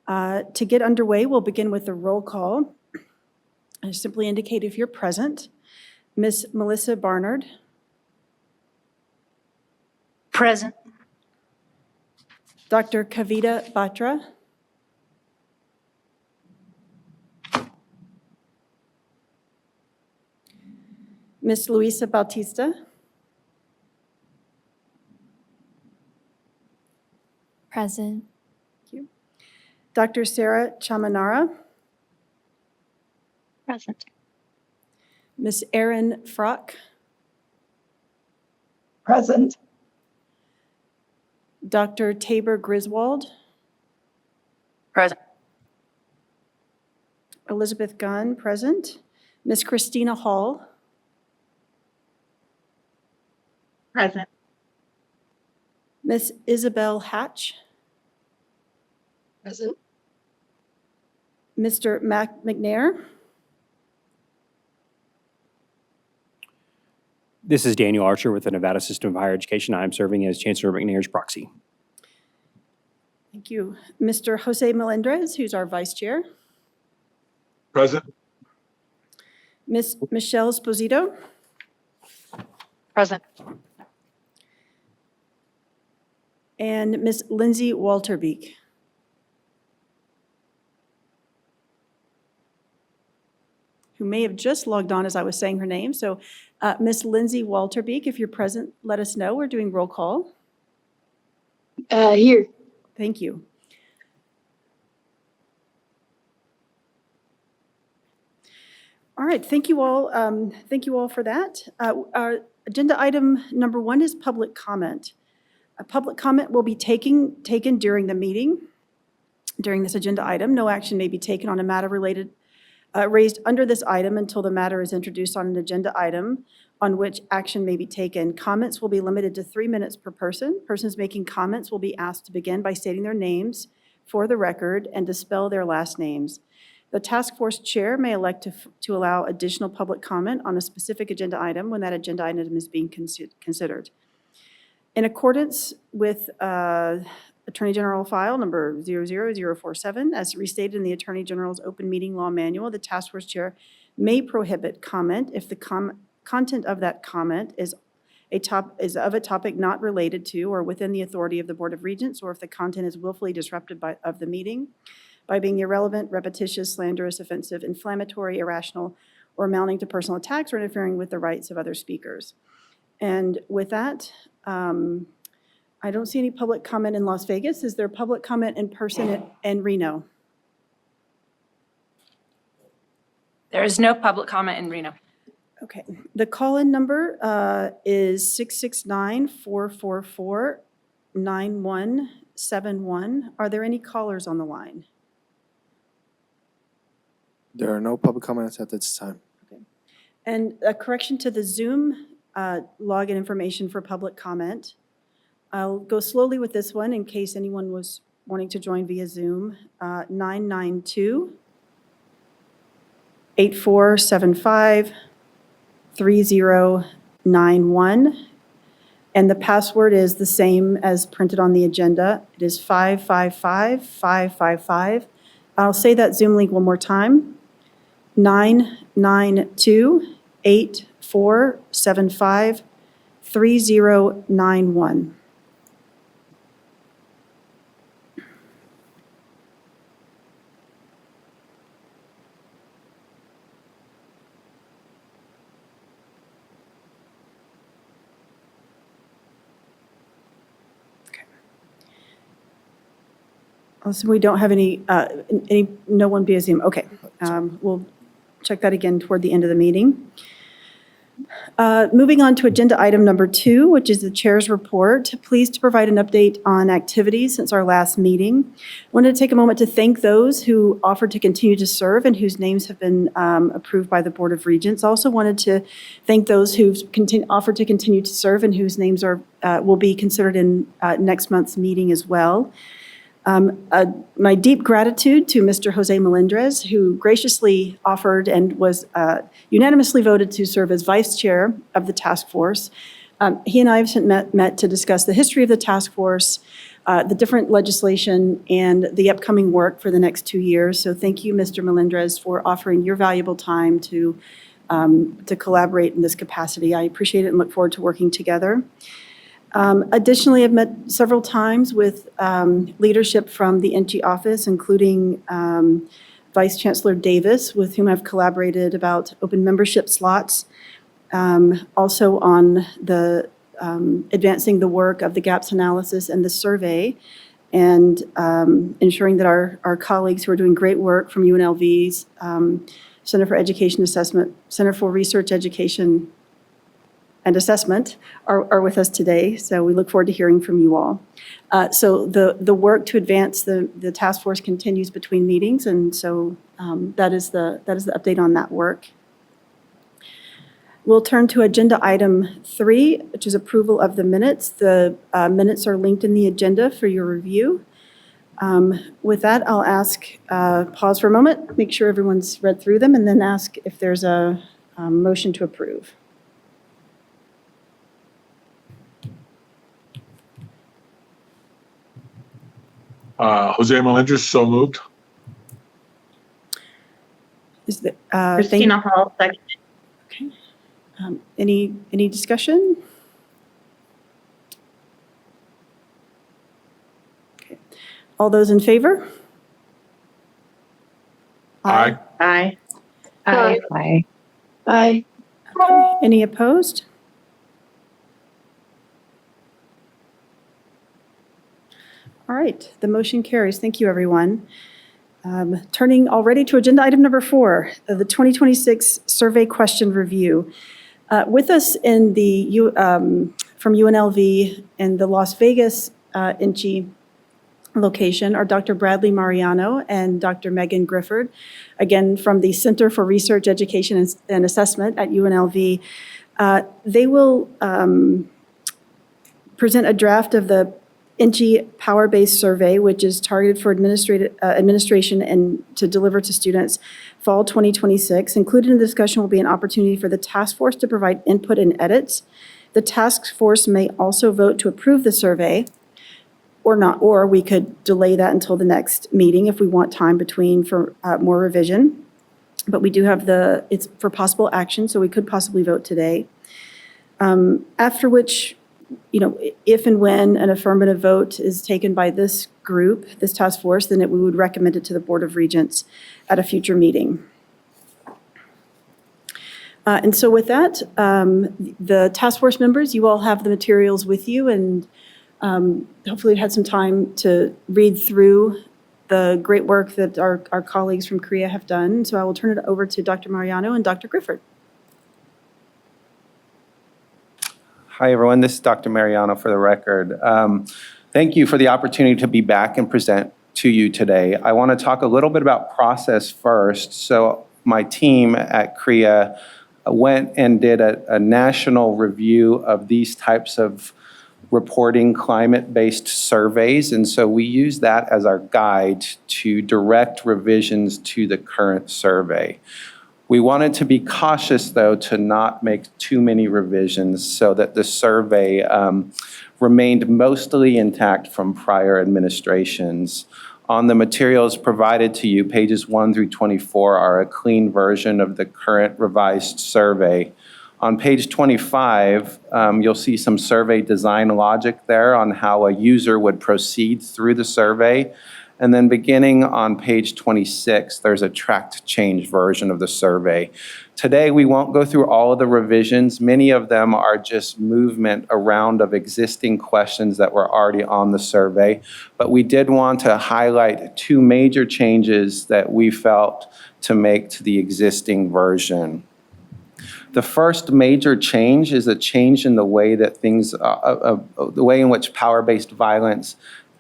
To get underway, we'll begin with the roll call. I simply indicate if you're present. Ms. Melissa Barnard. Present. Dr. Kavita Batra. Ms. Luisa Bautista. Present. Thank you. Dr. Sarah Chamanara. Present. Ms. Erin Frock. Present. Dr. Tabor Griswold. Present. Elizabeth Gunn, present. Ms. Christina Hall. Present. Ms. Isabel Hatch. Present. Mr. Mac McNair. This is Daniel Archer with the Nevada System of Higher Education. I'm serving as Chancellor McNair's proxy. Thank you. Mr. Jose Melendrez, who's our vice chair. Present. Ms. Michelle Sposito. Present. And Ms. Lindsay Walterbeek. Who may have just logged on as I was saying her name. So Ms. Lindsay Walterbeek, if you're present, let us know. We're doing roll call. Here. Thank you. All right, thank you all. Thank you all for that. Our agenda item number 1 is public comment. A public comment will be taken during the meeting. During this agenda item, no action may be taken on a matter raised under this item until the matter is introduced on an agenda item on which action may be taken. Comments will be limited to 3 minutes per person. Persons making comments will be asked to begin by stating their names for the record and to spell their last names. The task force chair may elect to allow additional public comment on a specific agenda item when that agenda item is being considered. In accordance with Attorney General file number 00047, as restated in the Attorney General's Open Meeting Law Manual, the task force chair may prohibit comment if the content of that comment is of a topic not related to or within the authority of the Board of Regents, or if the content is willfully disruptive of the meeting by being irrelevant, repetitious, slanderous, offensive, inflammatory, irrational, or amounting to personal attacks or interfering with the rights of other speakers. And with that, I don't see any public comment in Las Vegas. Is there public comment in person in Reno? There is no public comment in Reno. Okay. The call-in number is 669-444-9171. Are there any callers on the line? There are no public comments at this time. Okay. And a correction to the Zoom login information for public comment. I'll go slowly with this one in case anyone was wanting to join via Zoom. 992-8475-3091. And the password is the same as printed on the agenda. It is 555-555. I'll say that Zoom link one more time. 992-8475-3091. So we don't have no one via Zoom. Okay, we'll check that again toward the end of the meeting. Moving on to agenda item number 2, which is the chair's report. Pleased to provide an update on activities since our last meeting. I wanted to take a moment to thank those who offered to continue to serve and whose names have been approved by the Board of Regents. Also wanted to thank those who've offered to continue to serve and whose names will be considered in next month's meeting as well. My deep gratitude to Mr. Jose Melendrez, who graciously offered and was unanimously voted to serve as vice chair of the task force. He and I have met to discuss the history of the task force, the different legislation and the upcoming work for the next 2 years. So thank you, Mr. Melendrez, for offering your valuable time to collaborate in this capacity. I appreciate it and look forward to working together. Additionally, I've met several times with leadership from the NSHE office, including Vice Chancellor Davis, with whom I've collaborated about open membership slots, also on the advancing the work of the gaps analysis and the survey, and ensuring that our colleagues who are doing great work from UNLV's Center for Education Assessment, Center for Research, Education, and Assessment are with us today. So we look forward to hearing from you all. So the work to advance the task force continues between meetings, and so that is the update on that work. We'll turn to agenda item 3, which is approval of the minutes. The minutes are linked in the agenda for your review. With that, I'll ask, pause for a moment, make sure everyone's read through them, and then ask if there's a motion to approve. Jose Melendez, so moved. Is the, Christina Hall, second. Okay. Any discussion? Okay. All those in favor? Aye. Aye. Aye. Aye. Aye. Okay. Any opposed? All right, the motion carries. Thank you, everyone. Turning already to agenda item number 4, the 2026 survey question review. With us in from UNLV in the Las Vegas NSHE location are Dr. Bradley Mariano and Dr. Megan Grifford, again from the Center for Research, Education, and Assessment at UNLV. They will present a draft of the NSHE power-based survey, which is targeted for administration and to deliver to students fall 2026. Included in the discussion will be an opportunity for the task force to provide input and edits. The task force may also vote to approve the survey or not, or we could delay that until the next meeting if we want time between for more revision. But we do have it's for possible action, so we could possibly vote today. After which, if and when an affirmative vote is taken by this group, this task force, then we would recommend it to the Board of Regents at a future meeting. And so with that, the task force members, you all have the materials with you, and hopefully you had some time to read through the great work that our colleagues from Korea have done. So I will turn it over to Dr. Mariano and Dr. Grifford. Hi, everyone. This is Dr. Mariano for the record. Thank you for the opportunity to be back and present to you today. I want to talk a little bit about process first. So my team at CREA went and did a national review of these types of reporting climate-based surveys. And so we use that as our guide to direct revisions to the current survey. We wanted to be cautious, though, to not make too many revisions so that the survey remained mostly intact from prior administrations. On the materials provided to you, pages 1 through 24 are a clean version of the current revised survey. On page 25, you'll see some survey design logic there on how a user would proceed through the survey. And then beginning on page 26, there's a tracked change version of the survey. Today, we won't go through all of the revisions. Many of them are just movement around of existing questions that were already on the survey. But we did want to highlight 2 major changes that we felt to make to the existing version. The first major change is a change in the way that the way in which power-based violence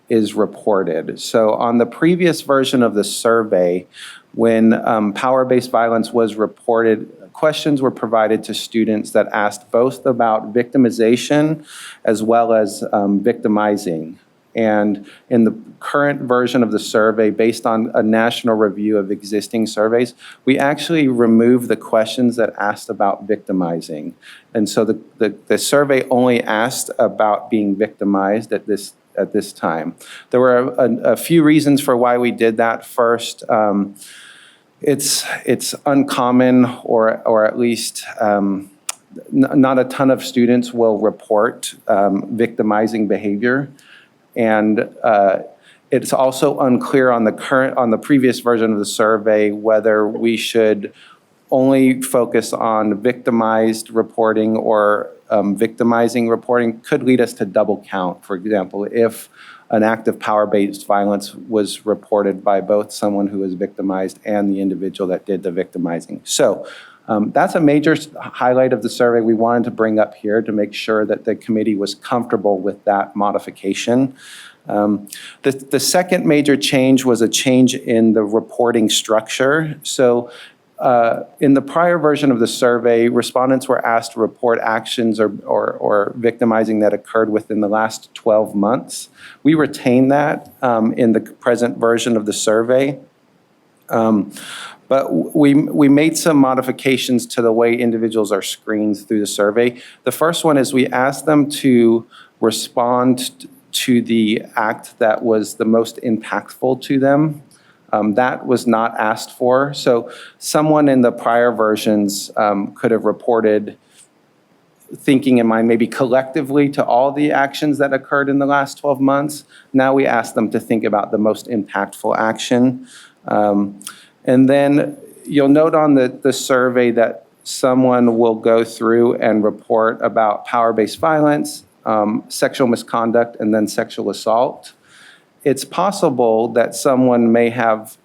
is reported. So on the previous version of the survey, when power-based violence was reported, questions were provided to students that asked both about victimization as well as victimizing. And in the current version of the survey, based on a national review of existing surveys, we actually removed the questions that asked about victimizing. And so the survey only asked about being victimized at this at this time. There were a few reasons for why we did that. First, it's uncommon, or at least not a ton of students will report victimizing behavior. And it's also unclear on the previous version of the survey whether we should only focus on victimized reporting or victimizing reporting. Could lead us to double count. For example, if an act of power-based violence was reported by both someone who was victimized and the individual that did the victimizing. So that's a major highlight of the survey we wanted to bring up here to make sure that the committee was comfortable with that modification. The second major change was a change in the reporting structure. So in the prior version of the survey, respondents were asked to report actions or victimizing that occurred within the last 12 months. We retain that in the present version of the survey. But we made some modifications to the way individuals are screened through the survey. The first one is we asked them to respond to the act that was the most impactful to them. That was not asked for. So someone in the prior versions could have reported, thinking in mind maybe collectively to all the actions that occurred in the last 12 months. Now we ask them to think about the most impactful action. And then you'll note on the survey that someone will go through and report about power-based violence, sexual misconduct, and then sexual assault. It's possible that someone may have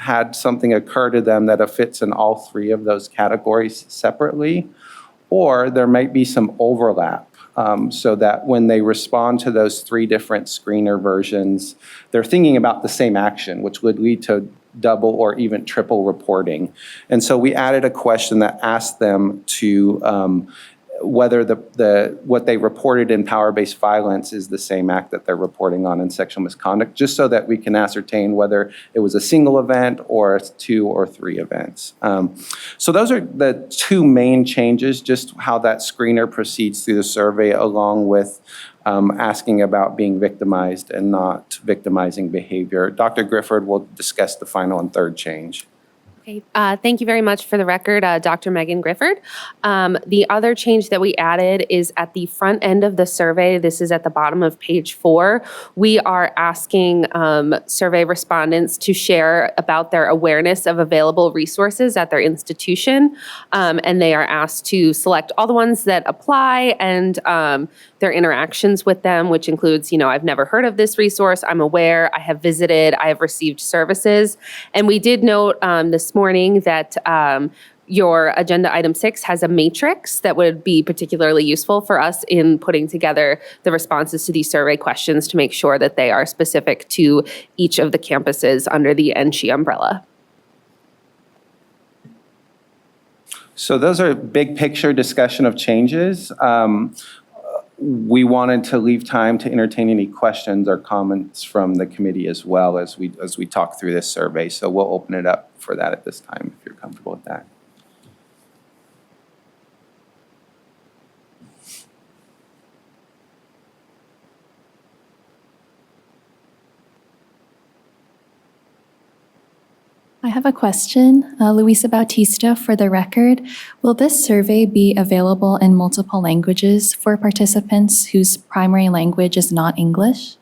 had something occur to them that fits in all three of those categories separately, or there might be some overlap. So that when they respond to those three different screener versions, they're thinking about the same action, which would lead to double or even triple reporting. And so we added a question that asked them to whether what they reported in power-based violence is the same act that they're reporting on in sexual misconduct, just so that we can ascertain whether it was a single event or 2 or 3 events. So those are the two main changes, just how that screener proceeds through the survey, along with asking about being victimized and not victimizing behavior. Dr. Grifford will discuss the final and third change. Okay, thank you very much. For the record, Dr. Megan Grifford. The other change that we added is at the front end of the survey. This is at the bottom of page 4. We are asking survey respondents to share about their awareness of available resources at their institution. And they are asked to select all the ones that apply and their interactions with them, which includes, I've never heard of this resource, I'm aware, I have visited, I have received services. And we did note this morning that your agenda item 6 has a matrix that would be particularly useful for us in putting together the responses to these survey questions to make sure that they are specific to each of the campuses under the NSHE umbrella. So those are big picture discussion of changes. We wanted to leave time to entertain any questions or comments from the committee as well as we talk through this survey. So we'll open it up for that at this time, if you're comfortable with that. I have a question. Luisa Bautista for the record. Will this survey be available in multiple languages for participants whose primary language is not English?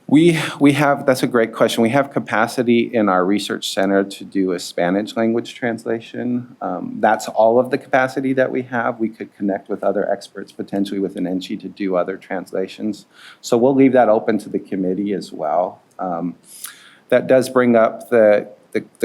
We have, that's a great question. We have capacity in our research center to do a Spanish language translation. That's all of the capacity that we have. We could connect with other experts potentially within NSHE to do other translations. So we'll leave that open to the committee as well. That does bring up the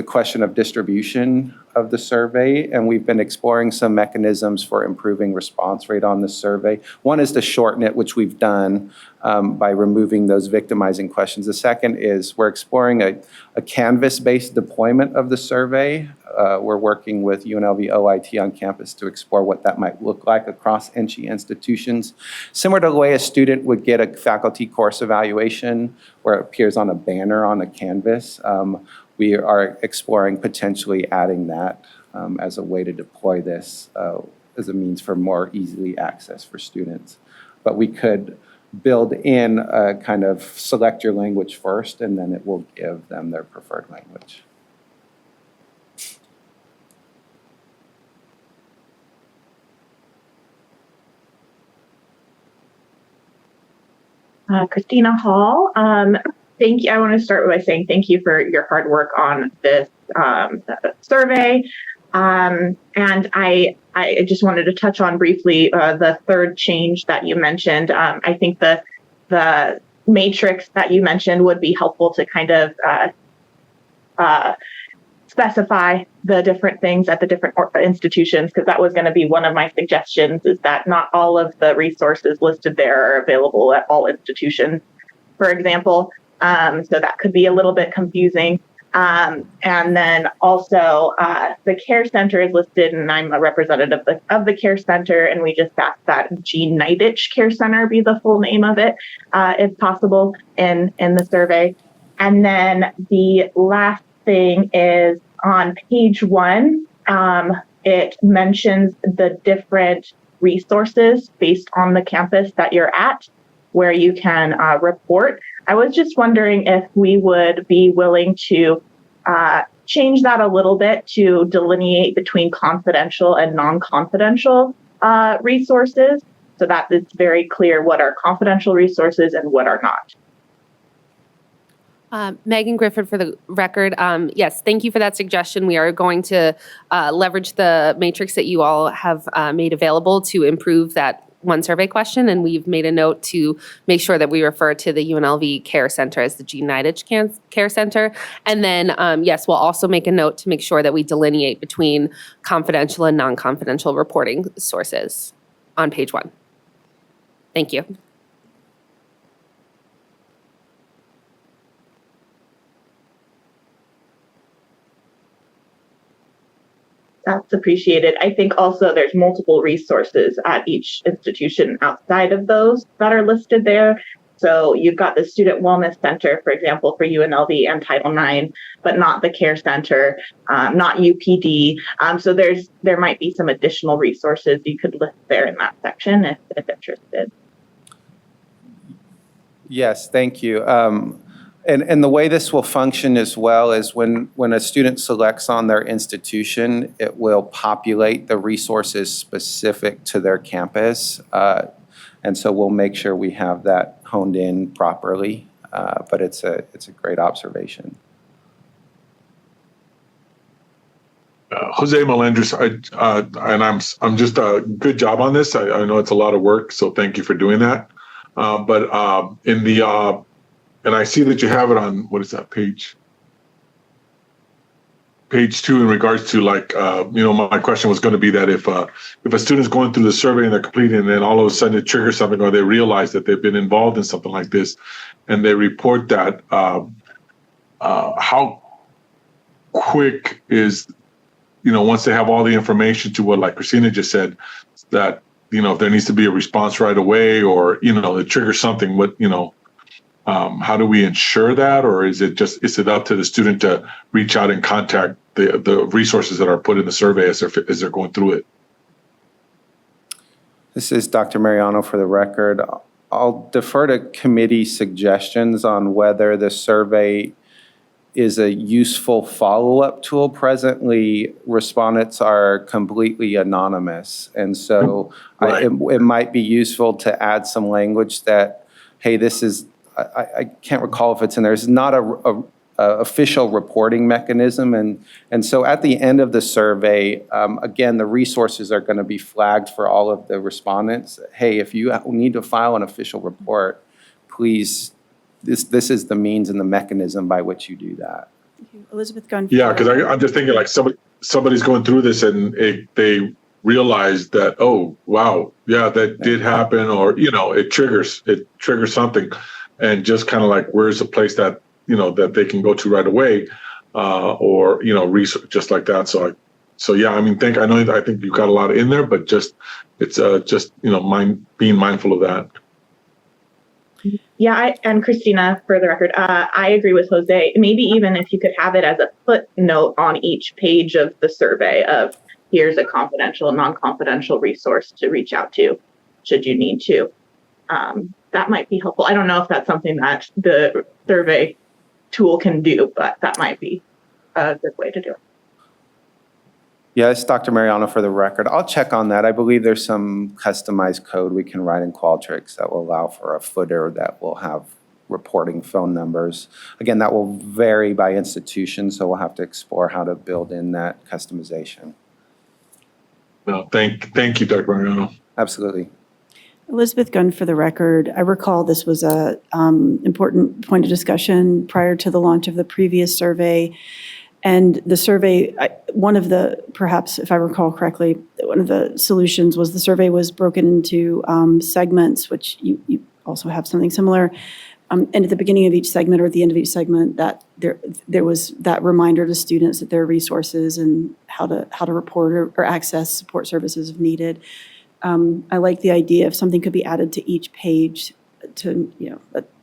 question of distribution of the survey, and we've been exploring some mechanisms for improving response rate on the survey. One is to shorten it, which we've done by removing those victimizing questions. The second is we're exploring a Canvas-based deployment of the survey. We're working with UNLV OIT on campus to explore what that might look like across NSHE institutions. Similar to the way a student would get a faculty course evaluation where it appears on a banner on a Canvas, we are exploring potentially adding that as a way to deploy this as a means for more easily access for students. But we could build in a kind of select your language first, and then it will give them their preferred language. Christina Hall. Thank you. I want to start by saying thank you for your hard work on this survey. And I just wanted to touch on briefly the third change that you mentioned. I think the matrix that you mentioned would be helpful to kind of specify the different things at the different institutions, because that was going to be one of my suggestions, is that not all of the resources listed there are available at all institutions, for example. So that could be a little bit confusing. And then also the care center is listed, and I'm a representative of the care center, and we just asked that Jean Niditch Care Center be the full name of it, if possible, in the survey. And then the last thing is on page 1, it mentions the different resources based on the campus that you're at, where you can report. I was just wondering if we would be willing to change that a little bit to delineate between confidential and non-confidential resources, so that it's very clear what are confidential resources and what are not. Megan Griffith for the record. Yes, thank you for that suggestion. We are going to leverage the matrix that you all have made available to improve that one survey question, and we've made a note to make sure that we refer to the UNLV Care Center as the Jean Niditch Care Center. And then, yes, we'll also make a note to make sure that we delineate between confidential and non-confidential reporting sources on page 1. Thank you. That's appreciated. I think also there's multiple resources at each institution outside of those that are listed there. So you've got the Student Wellness Center, for example, for UNLV and Title IX, but not the Care Center, not UPD. So there might be some additional resources you could list there in that section if interested. Yes, thank you. And the way this will function as well is when a student selects on their institution, it will populate the resources specific to their campus. And so we'll make sure we have that honed in properly. But it's a great observation. Jose Melendres, and I'm just a good job on this. I know it's a lot of work, so thank you for doing that. But in the and I see that you have it on, what is that page? Page 2 in regards to my question was going to be that if a student's going through the survey and they're completing, and then all of a sudden it triggers something, or they realize that they've been involved in something like this, and they report that, how quick is, once they have all the information to what, like Christina just said, that, if there needs to be a response right away, or, it triggers something, how do we ensure that? Or is it up to the student to reach out and contact the resources that are put in the survey as they're going through it? This is Dr. Mariano for the record. I'll defer to committee suggestions on whether the survey is a useful follow-up tool. Presently, respondents are completely anonymous. And so Right. it might be useful to add some language that, hey, this is, I can't recall if it's in there. It's not a official reporting mechanism. And so at the end of the survey, again, the resources are going to be flagged for all of the respondents. Hey, if you need to file an official report, please, this is the means and the mechanism by which you do that. Elizabeth Gunn. Yeah, because I'm just thinking like somebody's going through this and they realize that, oh, wow, yeah, that did happen, or, it triggers something. And just kind of like, where's a place that, that they can go to right away, or, research just like that. So yeah, I think you've got a lot in there, but it's being mindful of that. Yeah, and Christina, for the record, I agree with Jose. Maybe even if you could have it as a footnote on each page of the survey of, here's a confidential and non-confidential resource to reach out to, should you need to. that might be helpful. I don't know if that's something that the survey tool can do, but that might be a good way to do it. Yes, Dr. Mariano, for the record, I'll check on that. I believe there's some customized code we can write in Qualtrics that will allow for a footer that will have reporting phone numbers. Again, that will vary by institution, so we'll have to explore how to build in that customization. No, thank you, Dr. Mariano. Absolutely. Elizabeth Gunn for the record. I recall this was a important point of discussion prior to the launch of the previous survey. And the survey, one of the, perhaps if I recall correctly, one of the solutions was the survey was broken into segments, which you also have something similar. And at the beginning of each segment or at the end of each segment, that there was that reminder to students that there are resources and how to report or access support services if needed. I like the idea if something could be added to each page to,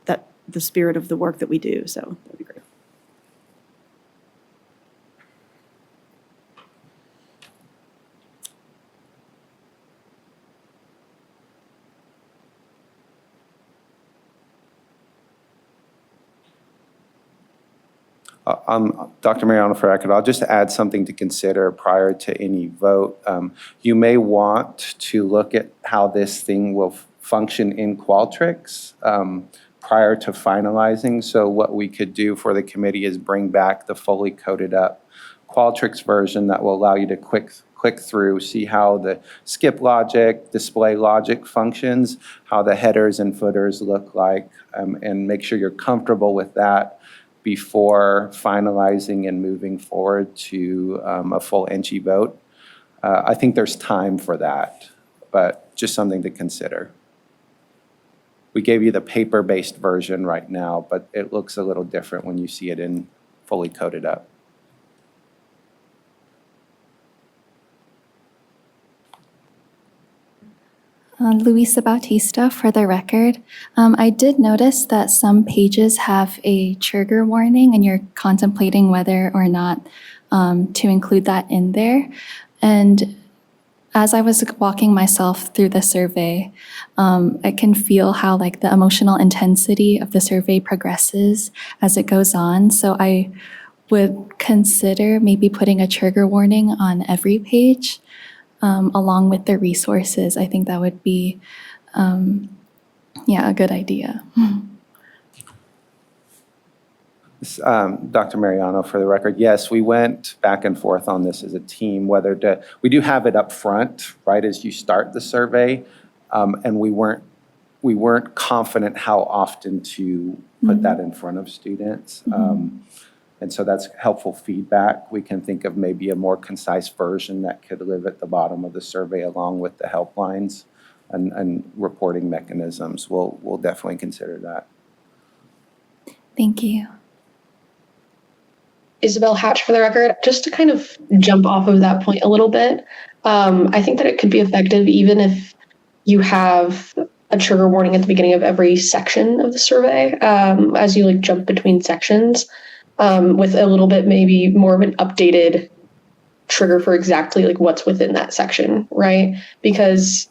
that the spirit of the work that we do. So that'd be great. Dr. Mariano, for record, I'll just add something to consider prior to any vote. You may want to look at how this thing will function in Qualtrics prior to finalizing. So what we could do for the committee is bring back the fully coded up Qualtrics version that will allow you to click through, see how the skip logic, display logic functions, how the headers and footers look like, and make sure you're comfortable with that before finalizing and moving forward to a full NSHE vote. I think there's time for that, but just something to consider. We gave you the paper-based version right now, but it looks a little different when you see it in fully coded up. Luisa Bautista for the record. I did notice that some pages have a trigger warning and you're contemplating whether or not to include that in there. And as I was walking myself through the survey, I can feel how like the emotional intensity of the survey progresses as it goes on. So I would consider maybe putting a trigger warning on every page. Along with the resources. I think that would be, a good idea. Dr. Mariano, for the record, yes, we went back and forth on this as a team, we do have it up front, right, as you start the survey, and we weren't confident how often to put that in front of students. And so that's helpful feedback. We can think of maybe a more concise version that could live at the bottom of the survey along with the helplines and reporting mechanisms. We'll definitely consider that. Thank you. Isabel Hatch for the record. Just to kind of jump off of that point a little bit, I think that it could be effective even if you have a trigger warning at the beginning of every section of the survey as you like jump between sections. With a little bit maybe more of an updated trigger for exactly like what's within that section, right? Because,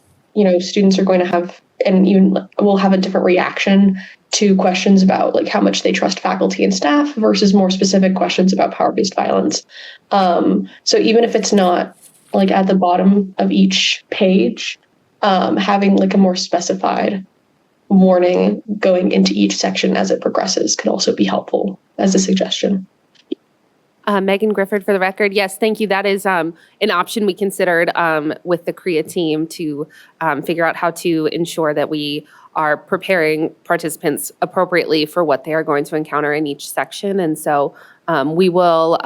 students are going to have, and even will have a different reaction to questions about like how much they trust faculty and staff versus more specific questions about power-based violence. So even if it's not like at the bottom of each page, having like a more specified warning going into each section as it progresses could also be helpful as a suggestion. Megan Grifford for the record. Yes, thank you. That is an option we considered with the CREA team to figure out how to ensure that we are preparing participants appropriately for what they are going to encounter in each section. And so we will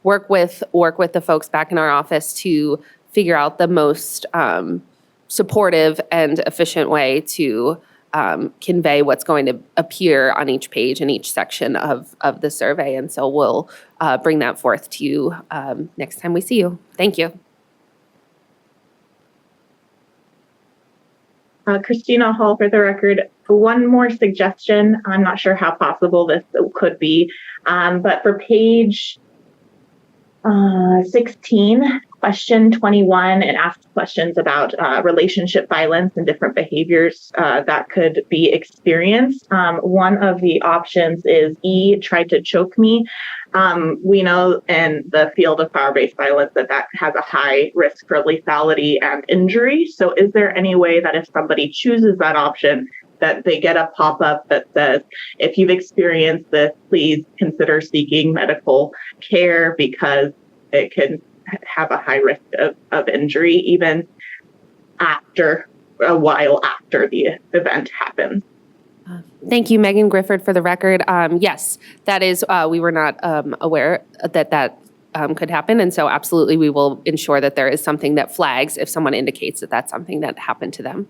work with the folks back in our office to figure out the most supportive and efficient way to convey what's going to appear on each page in each section of the survey. And so we'll bring that forth to you next time we see you. Thank you. Christina Hall for the record. One more suggestion. I'm not sure how possible this could be, but for page 16, question 21, it asks questions about relationship violence and different behaviors that could be experienced. One of the options is E, tried to choke me. We know in the field of power-based violence that has a high risk for lethality and injury. So is there any way that if somebody chooses that option, that they get a pop-up that says, if you've experienced this, please consider seeking medical care because it can have a high risk of injury even after a while after the event happens. Thank you, Megan Grifford, for the record. Yes, that is, we were not aware that could happen. And so absolutely, we will ensure that there is something that flags if someone indicates that that's something that happened to them.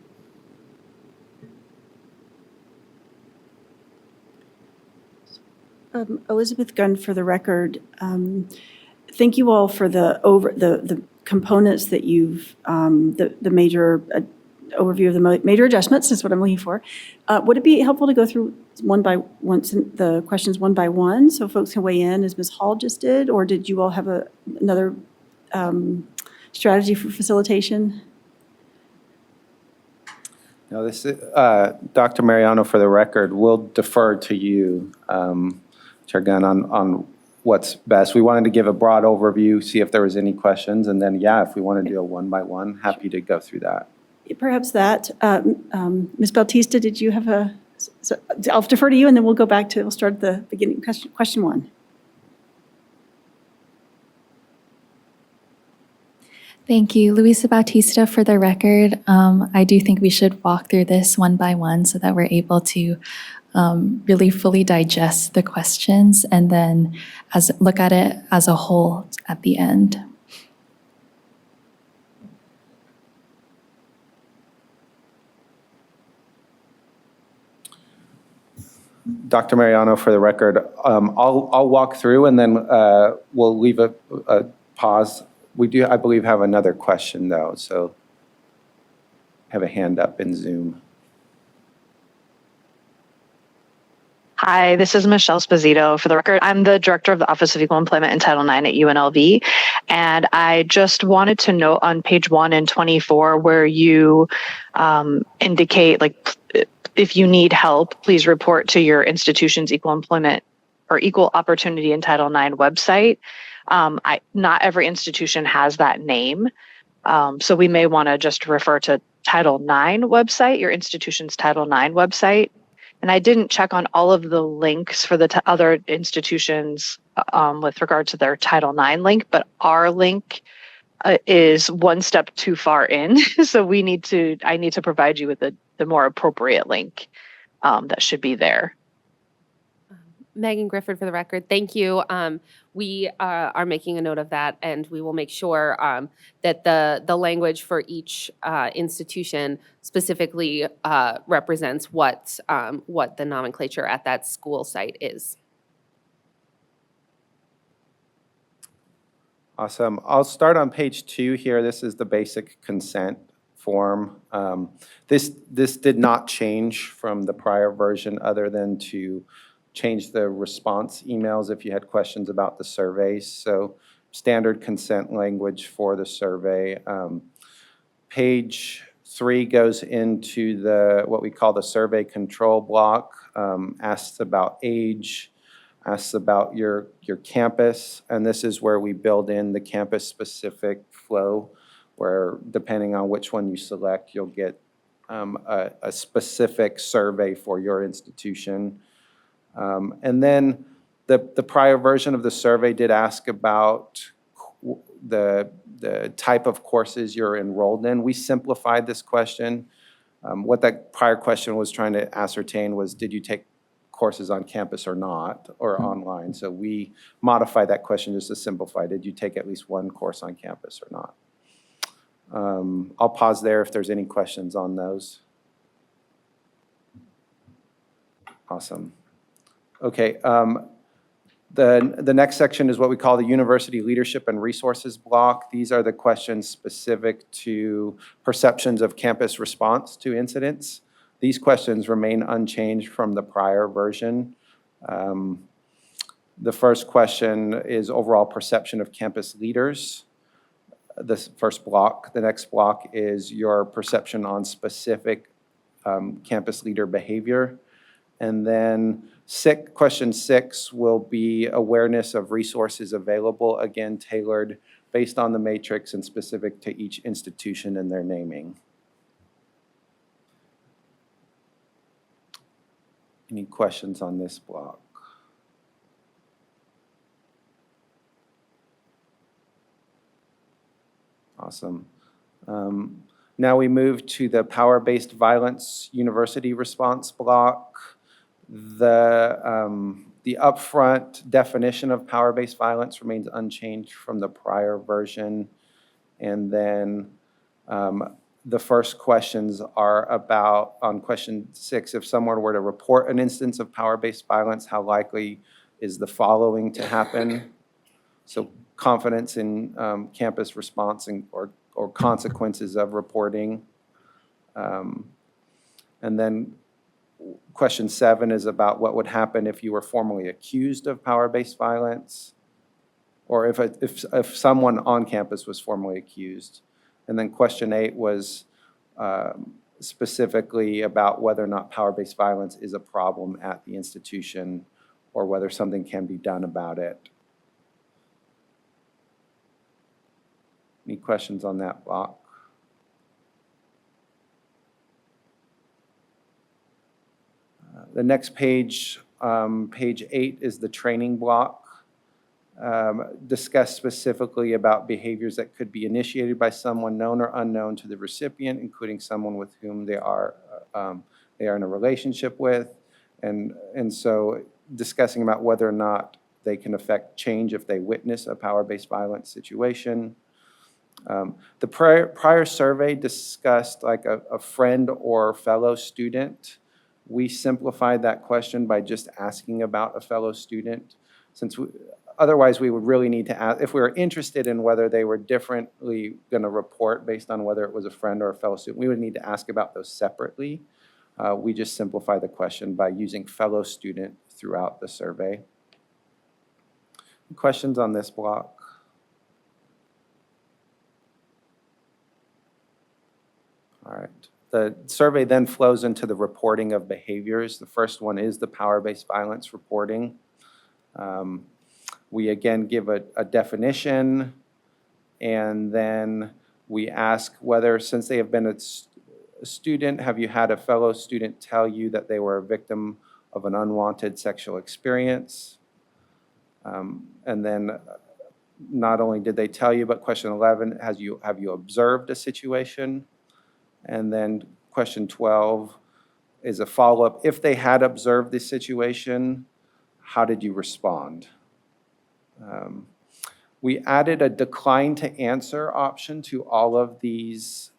Elizabeth Gunn for the record. Thank you all for the components that you've, the major overview of the major adjustments is what I'm looking for. Would it be helpful to go through the questions one by one so folks can weigh in as Ms. Hall just did, or did you all have another strategy for facilitation? No, this is, Dr. Mariano, for the record, we'll defer to you, Chair Gunn, on what's best. We wanted to give a broad overview, see if there was any questions, and then, yeah, if we want to do a one by one, happy to go through that. Perhaps that. Ms. Bautista, did you have I'll defer to you, and then we'll start at the beginning, question one. Thank you. Luisa Bautista for the record. I do think we should walk through this one by one so that we're able to really fully digest the questions and then look at it as a whole at the end. Dr. Mariano, for the record, I'll walk through and then we'll leave a pause. We do, I believe, have another question though, so have a hand up in Zoom. Hi, this is Michelle Sposito. For the record, I'm the director of the Office of Equal Employment in Title IX at UNLV. And I just wanted to note on page 1 and 24 where you indicate, like, if you need help, please report to your institution's equal employment or equal opportunity in Title IX website. Not every institution has that name. So we may want to just refer to Title IX website, your institution's Title IX website. And I didn't check on all of the links for the other institutions with regard to their Title IX link, but our link is one step too far in. So I need to provide you with the more appropriate link that should be there. Megan Grifford for the record. Thank you. We are making a note of that, and we will make sure that the language for each institution specifically represents what the nomenclature at that school site is. Awesome. I'll start on page 2 here. This is the basic consent form. This did not change from the prior version other than to change the response emails if you had questions about the surveys. So standard consent language for the survey. Page 3 goes into what we call the survey control block, asks about age, asks about your campus, and this is where we build in the campus-specific flow, where depending on which one you select, you'll get a specific survey for your institution. And then the prior version of the survey did ask about the type of courses you're enrolled in. We simplified this question. What that prior question was trying to ascertain was, did you take courses on campus or not, or online? So we modified that question just to simplify. Did you take at least one course on campus or not? I'll pause there if there's any questions on those. Awesome. Okay, the next section is what we call the University Leadership and Resources block. These are the questions specific to perceptions of campus response to incidents. These questions remain unchanged from the prior version. The first question is overall perception of campus leaders. This first block. The next block is your perception on specific campus leader behavior. And then question 6 will be awareness of resources available, again, tailored based on the matrix and specific to each institution and their naming. Any questions on this block? Awesome. Now we move to the power-based violence university response block. The upfront definition of power-based violence remains unchanged from the prior version. And then the first questions are about, on question 6, if someone were to report an instance of power-based violence, how likely is the following to happen? So confidence in campus response or consequences of reporting. And then question 7 is about what would happen if you were formally accused of power-based violence, or if someone on campus was formally accused. And then question 8 was specifically about whether or not power-based violence is a problem at the institution or whether something can be done about it. Any questions on that block? The next page, page 8, is the training block. Discuss specifically about behaviors that could be initiated by someone known or unknown to the recipient, including someone with whom they are in a relationship with. And so discussing about whether or not they can affect change if they witness a power-based violence situation. The prior survey discussed like a friend or fellow student. We simplified that question by just asking about a fellow student, since otherwise we would really need to ask, if we were interested in whether they were differently going to report based on whether it was a friend or a fellow student, we would need to ask about those separately. We just simplify the question by using fellow student throughout the survey. Questions on this block? All right. The survey then flows into the reporting of behaviors. The first one is the power-based violence reporting. We again give a definition, and then we ask whether, since they have been a student, have you had a fellow student tell you that they were a victim of an unwanted sexual experience? And then not only did they tell you, but question 11, have you observed a situation? And then question 12 is a follow-up. If they had observed this situation, how did you respond? We added a decline to answer option to all of these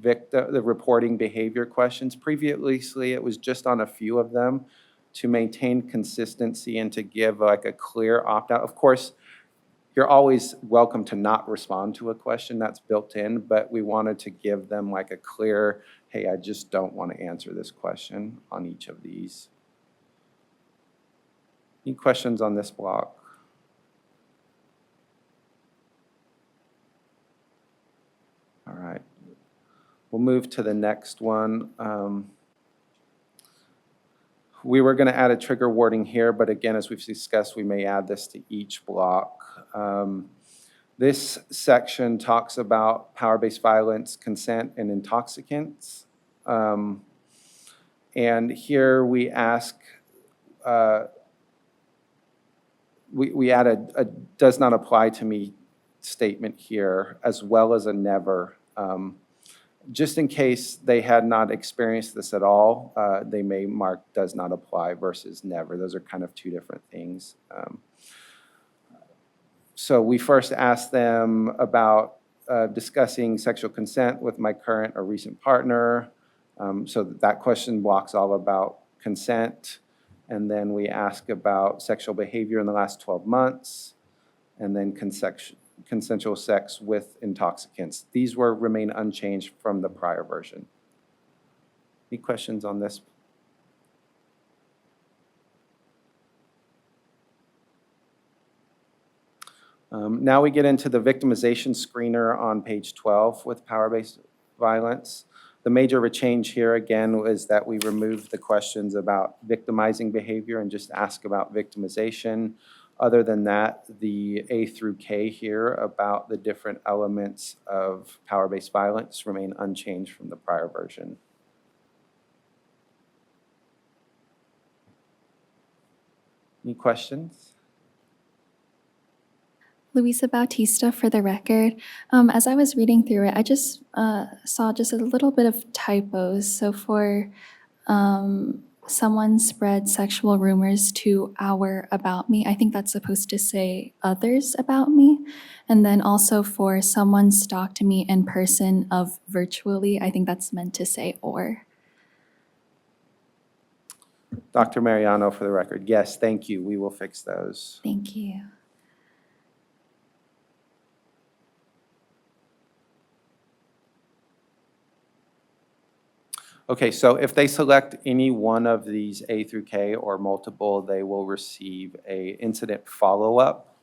the reporting behavior questions. Previously, it was just on a few of them to maintain consistency and to give like a clear opt-out. Of course, you're always welcome to not respond to a question that's built in, but we wanted to give them like a clear, hey, I just don't want to answer this question on each of these. Any questions on this block? All right. We'll move to the next one. We were going to add a trigger warning here, but again, as we've discussed, we may add this to each block. This section talks about power-based violence, consent, and intoxicants. And here we ask, we add a does not apply to me statement here, as well as a never. Just in case they had not experienced this at all, they may mark does not apply versus never. Those are kind of two different things. So we first asked them about discussing sexual consent with my current or recent partner. So that question blocks all about consent. And then we ask about sexual behavior in the last 12 months, and then consensual sex with intoxicants. These remain unchanged from the prior version. Any questions on this? Now we get into the victimization screener on page 12 with power-based violence. The major change here again is that we removed the questions about victimizing behavior and just ask about victimization. Other than that, the A through K here about the different elements of power-based violence remain unchanged from the prior version. Any questions? Luisa Bautista for the record. As I was reading through it, I just saw just a little bit of typos. So for someone spread sexual rumors to our about me, I think that's supposed to say others about me. And then also for someone stalked me in person of virtually, I think that's meant to say or. Dr. Mariano for the record. Yes, thank you. We will fix those. Thank you. Okay, so if they select any one of these A through K or multiple, they will receive a incident follow-up.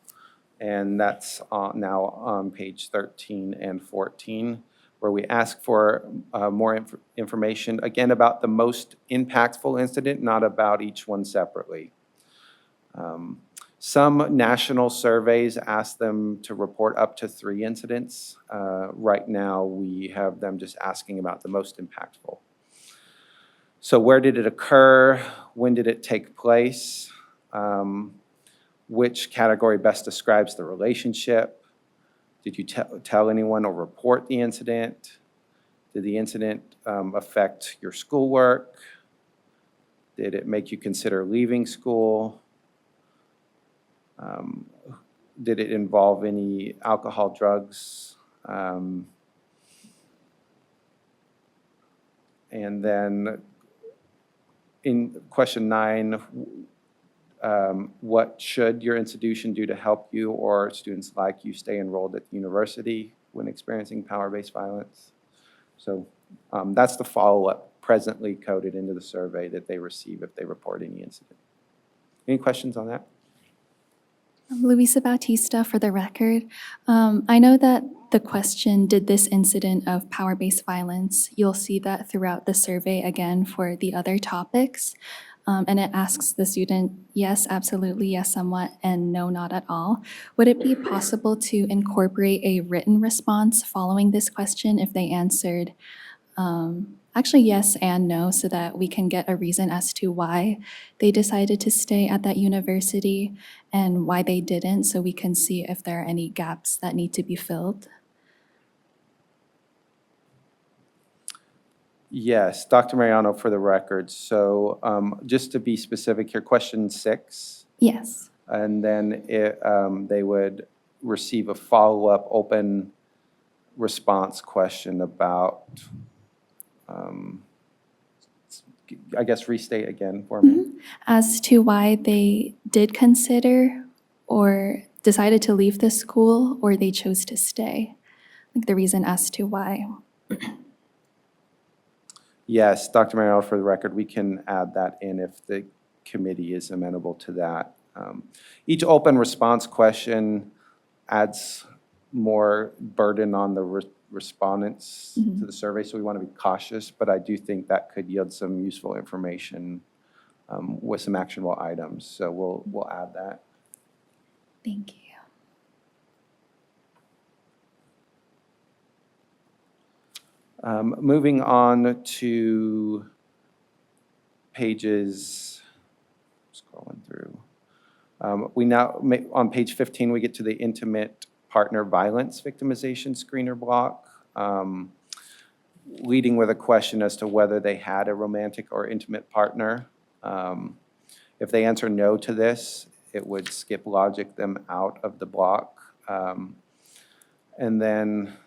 And that's now on page 13 and 14, where we ask for more information, again, about the most impactful incident, not about each one separately. Some national surveys ask them to report up to 3 incidents. Right now, we have them just asking about the most impactful. So where did it occur? When did it take place? Which category best describes the relationship? Did you tell anyone or report the incident? Did the incident affect your schoolwork? Did it make you consider leaving school? Did it involve any alcohol, drugs? And then in question 9, what should your institution do to help you or students like you stay enrolled at the university when experiencing power-based violence? So that's the follow-up presently coded into the survey that they receive if they report any incident. Any questions on that? Luisa Bautista for the record. I know that the question, did this incident of power-based violence, you'll see that throughout the survey again for the other topics. And it asks the student, yes, absolutely, yes, somewhat, and no, not at all. Would it be possible to incorporate a written response following this question if they answered actually yes and no, so that we can get a reason as to why they decided to stay at that university and why they didn't, so we can see if there are any gaps that need to be filled? Yes, Dr. Mariano for the record. So just to be specific here, question 6. Yes. And then they would receive a follow-up open response question about, I guess, restate again for me. As to why they did consider or decided to leave the school or they chose to stay, like the reason as to why. Yes, Dr. Mariano, for the record, we can add that in if the committee is amenable to that. Each open response question adds more burden on the respondents to the survey, so we want to be cautious, but I do think that could yield some useful information with some actionable items. So we'll add that. Thank you. Moving on to pages, scrolling through. We now, on page 15, we get to the intimate partner violence victimization screener block, leading with a question as to whether they had a romantic or intimate partner. If they answer no to this, it would skip logic them out of the block. And then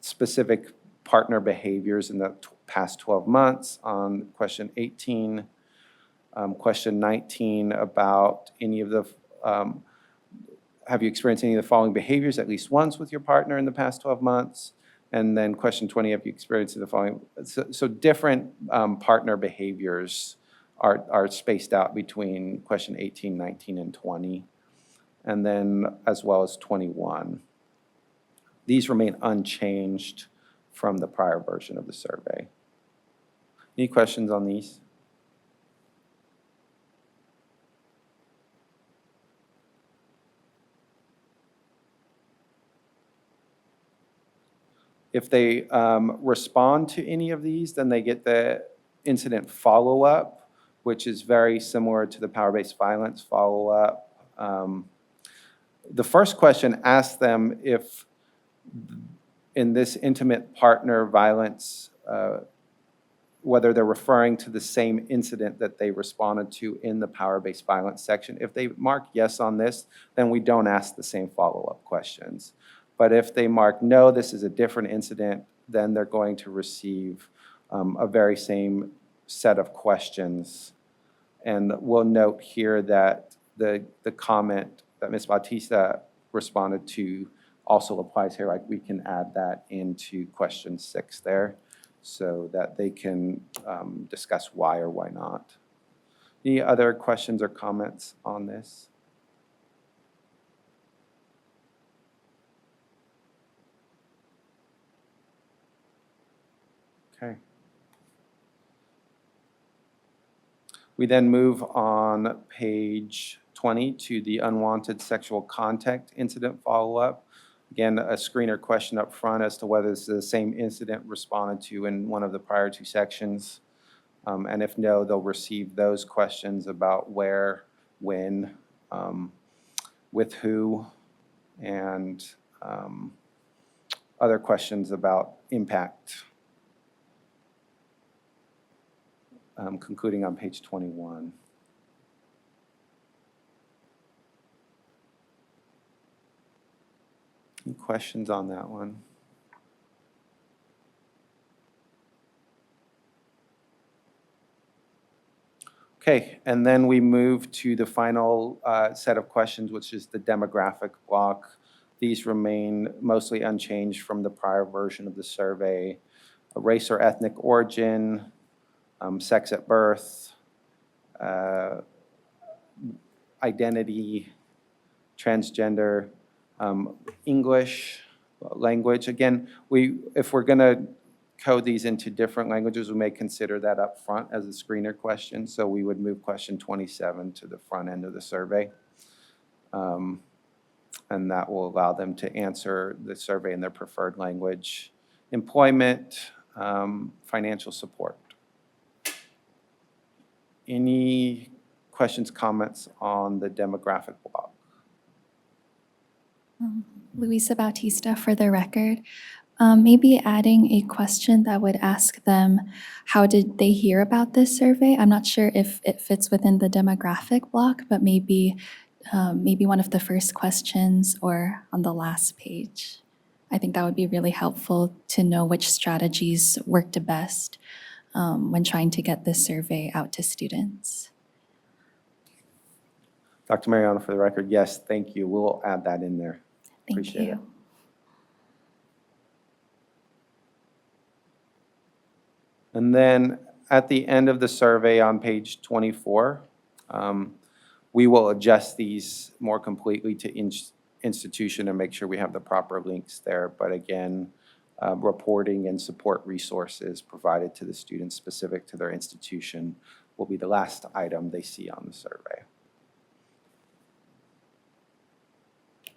specific partner behaviors in the past 12 months on question 18. Question 19 about any of the, have you experienced any of the following behaviors at least once with your partner in the past 12 months? And then question 20, have you experienced the following? So different partner behaviors are spaced out between question 18, 19, and 20. and then as well as 21. These remain unchanged from the prior version of the survey. Any questions on these? If they respond to any of these, then they get the incident follow-up, which is very similar to the power-based violence follow-up. The first question asks them if in this intimate partner violence, whether they're referring to the same incident that they responded to in the power-based violence section. If they mark yes on this, then we don't ask the same follow-up questions. But if they mark no, this is a different incident, then they're going to receive a very same set of questions. And we'll note here that the comment that Ms. Bautista responded to also applies here. Like, we can add that into question 6 there so that they can discuss why or why not. Any other questions or comments on this? Okay. We then move on page 20 to the unwanted sexual contact incident follow-up. Again, a screener question up front as to whether this is the same incident responded to in one of the prior 2 sections. And if no, they'll receive those questions about where, when, with who, and other questions about impact. Concluding on page 21. Any questions on that one? Okay, and then we move to the final set of questions, which is the demographic block. These remain mostly unchanged from the prior version of the survey. A race or ethnic origin, sex at birth, identity, transgender, English language. Again, if we're going to code these into different languages, we may consider that up front as a screener question. So we would move question 27 to the front end of the survey. And that will allow them to answer the survey in their preferred language. Employment, financial support. Any questions, comments on the demographic block? Luisa Bautista for the record. Maybe adding a question that would ask them, how did they hear about this survey? I'm not sure if it fits within the demographic block, but maybe one of the first questions or on the last page. I think that would be really helpful to know which strategies worked the best when trying to get this survey out to students. Dr. Mariano, for the record, yes, thank you. We'll add that in there. Thank Appreciate you. it. And then at the end of the survey on page 24, we will adjust these more completely to institution and make sure we have the proper links there. But again, reporting and support resources provided to the students specific to their institution will be the last item they see on the survey.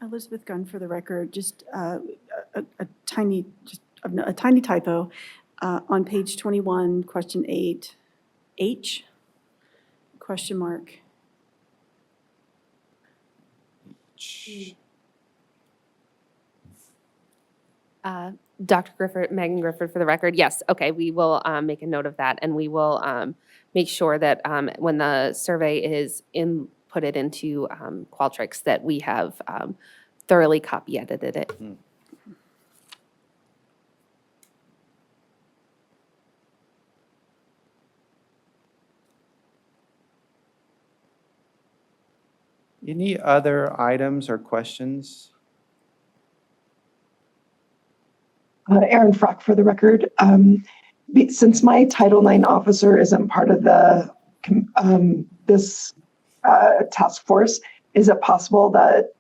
Elizabeth Gunn for the record, just a tiny typo on page 21, question 8, H, question mark. Dr. Griffith, Megan Griffith for the record, yes, okay, we will make a note of that, and we will make sure that when the survey is put it into Qualtrics, that we have thoroughly copy edited it. Mm-hmm. Any other items or questions? Erin Frock for the record. Since my Title IX officer isn't part of the this task force, is it possible that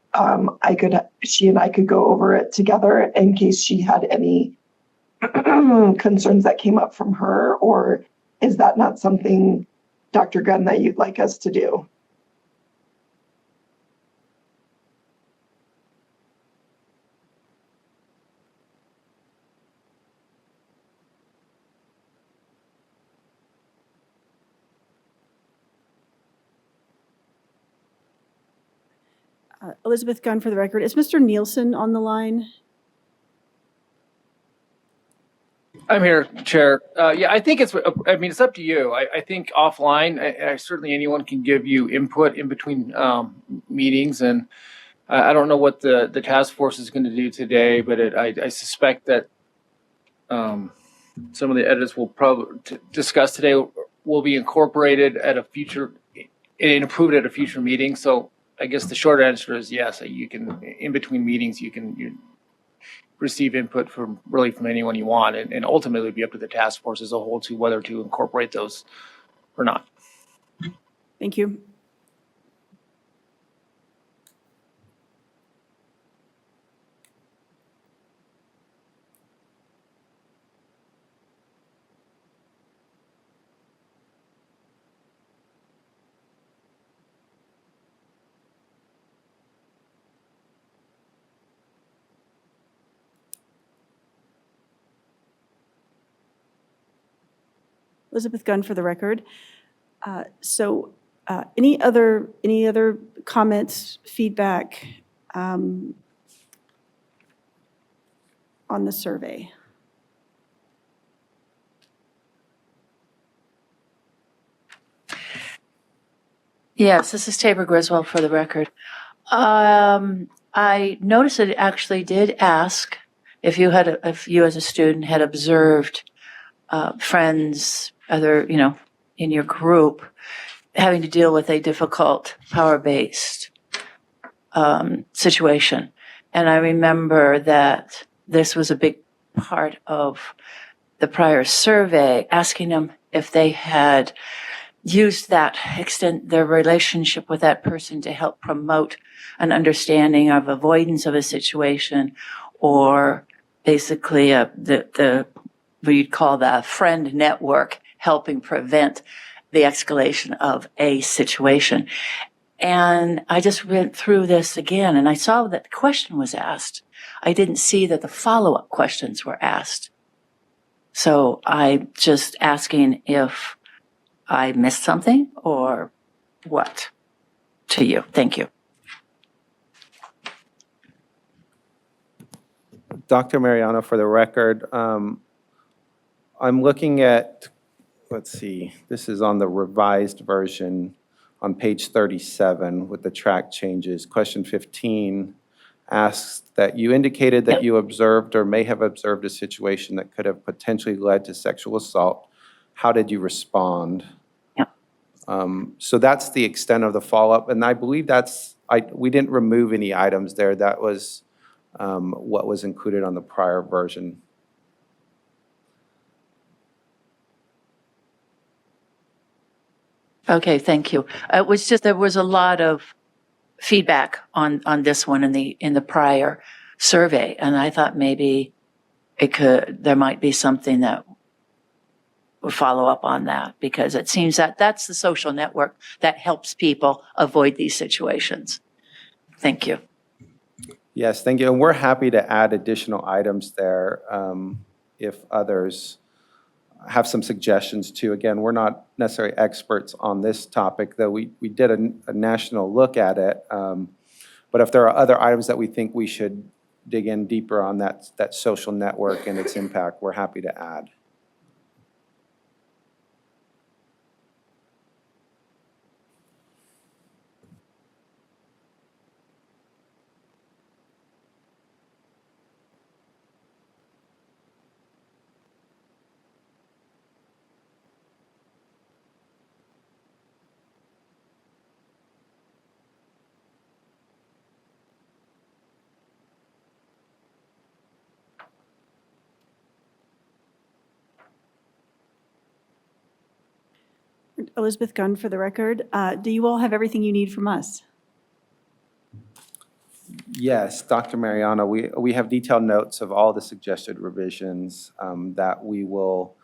she and I could go over it together in case she had any concerns that came up from her, or is that not something, Dr. Gunn, that you'd like us to do? Elizabeth Gunn for the record. Is Mr. Nielsen on the line? I'm here, Chair. Yeah, I think it's up to you. I think offline, certainly anyone can give you input in between meetings. And I don't know what the task force is going to do today, but I suspect that some of the edits we'll probably discuss today will be incorporated at a future and approved at a future meeting. So I guess the short answer is yes. You can, in between meetings, you receive input from anyone you want, and ultimately it'll be up to the task force as a whole to whether to incorporate those or not. Thank you. Elizabeth Gunn for the record. Any other comments, feedback on the survey? Yes, this is Tabor Griswold for the record. I noticed that it actually did ask if you as a student had observed friends, in your group having to deal with a difficult power-based situation. And I remember that this was a big part of the prior survey, asking them if they had used extend their relationship with that person to help promote an understanding of avoidance of a situation, or basically what you'd call the friend network helping prevent the escalation of a situation. And I just went through this again, and I saw that the question was asked. I didn't see that the follow-up questions were asked. So I'm just asking if I missed something or what to you. Thank you. Dr. Mariano, for the record, I'm looking at, let's see, this is on the revised version on page 37 with the track changes. Question 15 asks that you indicated that you observed or may have observed a situation that could have potentially led to sexual assault. How did you respond? So that's the extent of the follow-up, and I believe we didn't remove any items there. That was what was included on the prior version. Okay, thank you. It was just there was a lot of feedback on this one in the prior survey, and I thought maybe there might be something that would follow up on that, because it seems that that's the social network that helps people avoid these situations. Thank you. Yes, thank you. And we're happy to add additional items there if others have some suggestions too. Again, we're not necessarily experts on this topic, though we did a national look at it. But if there are other items that we think we should dig in deeper on that social network and its impact, we're happy to add. Elizabeth Gunn for the record. Do you all have everything you need from us? Yes, Dr. Mariano, we have detailed notes of all the suggested revisions that we will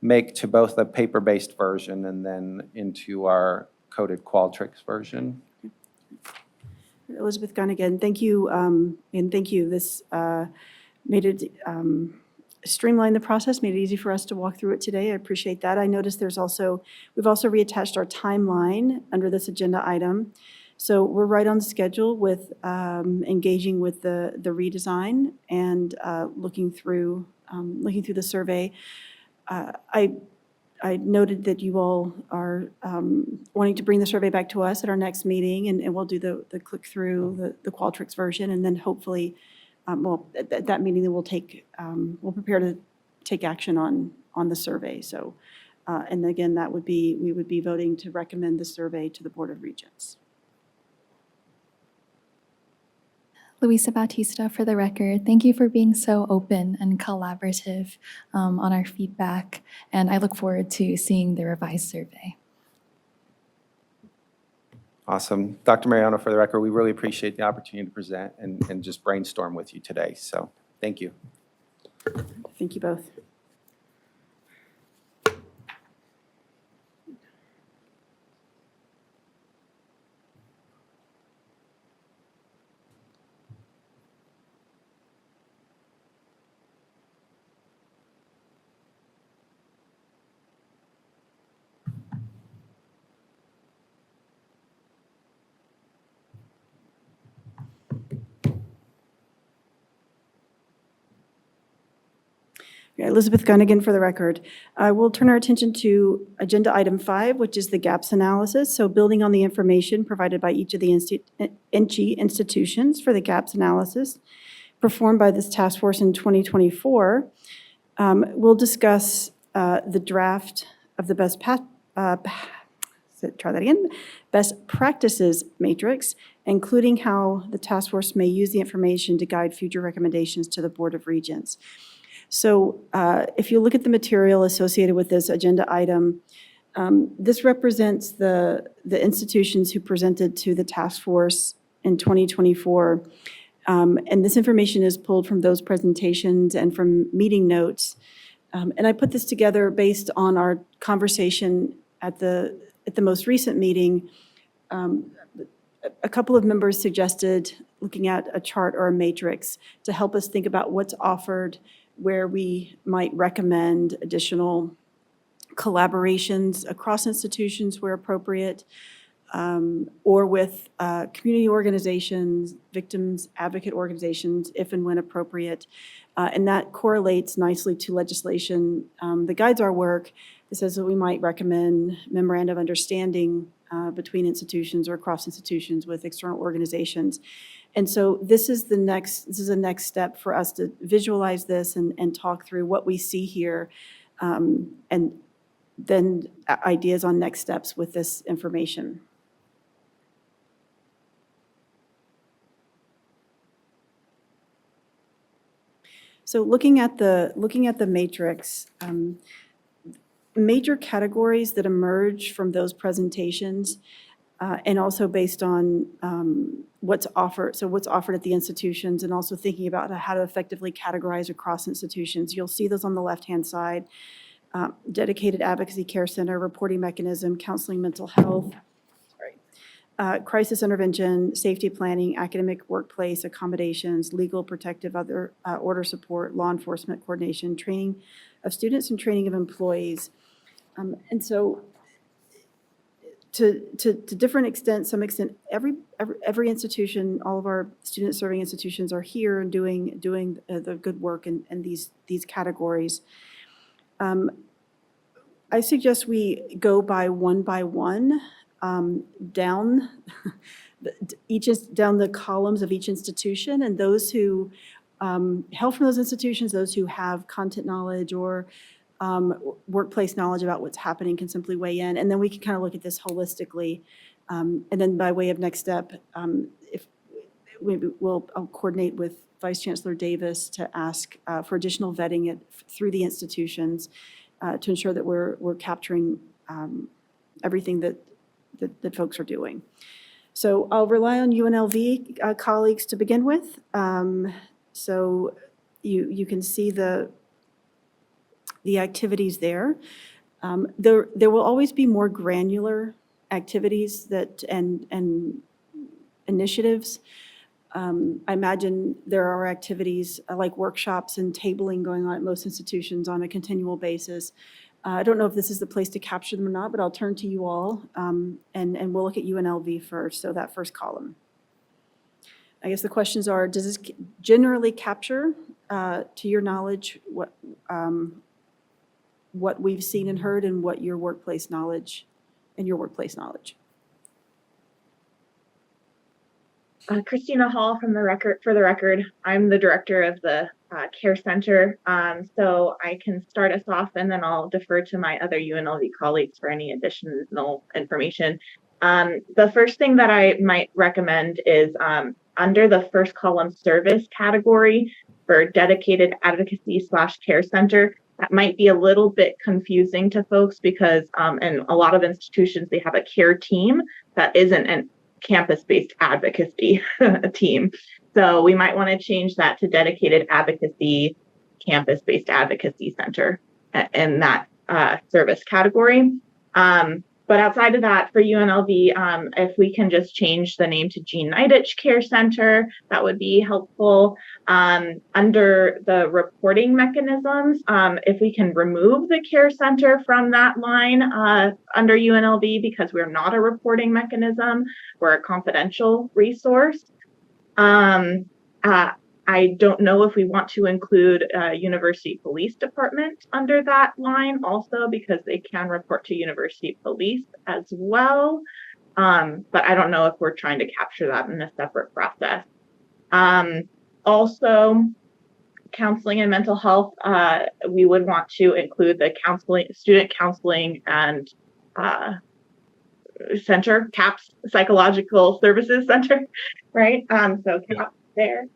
make to both the paper-based version and then into our coded Qualtrics version. Elizabeth Gunnigan, thank you, and thank you. This made it streamline the process, made it easy for us to walk through it today. I appreciate that. I noticed we've also reattached our timeline under this agenda item. So we're right on schedule with engaging with the redesign and looking through the survey. I noted that you all are wanting to bring the survey back to us at our next meeting, and we'll do the click through the Qualtrics version, and then hopefully, at that meeting, then we'll prepare to take action on the survey. So, and again, we would be voting to recommend the survey to the Board of Regents. Luisa Bautista, for the record, thank you for being so open and collaborative on our feedback, and I look forward to seeing the revised survey. Awesome. Dr. Mariano, for the record, we really appreciate the opportunity to present and just brainstorm with you today. So thank you. Thank you both. Elizabeth Gunnigan, for the record. We'll turn our attention to agenda item 5, which is the gaps analysis. So building on the information provided by each of the NSHE institutions for the gaps analysis performed by this task force in 2024, we'll discuss the draft of the best practices matrix, including how the task force may use the information to guide future recommendations to the Board of Regents. So if you look at the material associated with this agenda item, this represents the institutions who presented to the task force in 2024. And this information is pulled from those presentations and from meeting notes. And I put this together based on our conversation at the most recent meeting. A couple of members suggested looking at a chart or a matrix to help us think about what's offered, where we might recommend additional collaborations across institutions where appropriate, or with community organizations, victims advocate organizations, if and when appropriate. And that correlates nicely to legislation that guides our work. It says that we might recommend memorandum of understanding between institutions or across institutions with external organizations. And so this is a next step for us to visualize this and talk through what we see here, and then ideas on next steps with this information. So looking at the matrix, major categories that emerge from those presentations, and also based on what's offered at the institutions, and also thinking about how to effectively categorize across institutions. You'll see those on the left-hand side. Dedicated advocacy care center, reporting mechanism, counseling, mental health, crisis intervention, safety planning, academic workplace accommodations, legal protective other order support, law enforcement coordination, training of students and training of employees. And so to different extent, some extent, every institution, all of our student serving institutions are here and doing the good work in these categories. I suggest we go by one down down the columns of each institution, and those who hail from those institutions, those who have content knowledge or workplace knowledge about what's happening can simply weigh in, and then we can kind of look at this holistically. And then by way of next step, if I'll coordinate with Vice Chancellor Davis to ask for additional vetting through the institutions to ensure that we're capturing everything that folks are doing. So I'll rely on UNLV colleagues to begin with. So you can see the activities there. There will always be more granular activities and initiatives. I imagine there are activities like workshops and tabling going on at most institutions on a continual basis. I don't know if this is the place to capture them or not, but I'll turn to you all, and we'll look at UNLV first, so that first column. I guess the questions are, does this generally capture, to your knowledge, what we've seen and heard and what your workplace knowledge? Christina Hall for the record, I'm the director of the care center. So I can start us off and then I'll defer to my other UNLV colleagues for any additional information. The first thing that I might recommend is under the first column service category for dedicated advocacy / care center. That might be a little bit confusing to folks because in a lot of institutions, they have a care team that isn't an campus-based advocacy team. So we might want to change that to dedicated advocacy, campus-based advocacy center in that service category. But outside of that, for UNLV, if we can just change the name to Jean Nidetch Care Center, that would be helpful. Under the reporting mechanisms, if we can remove the care center from that line under UNLV, because we're not a reporting mechanism, we're a confidential resource. I don't know if we want to include University Police Department under that line also, because they can report to University Police as well. But I don't know if we're trying to capture that in a separate process. Also, counseling and mental health, we would want to include the student counseling and center, CAPS, Psychological Services Center, right? So CAPS there.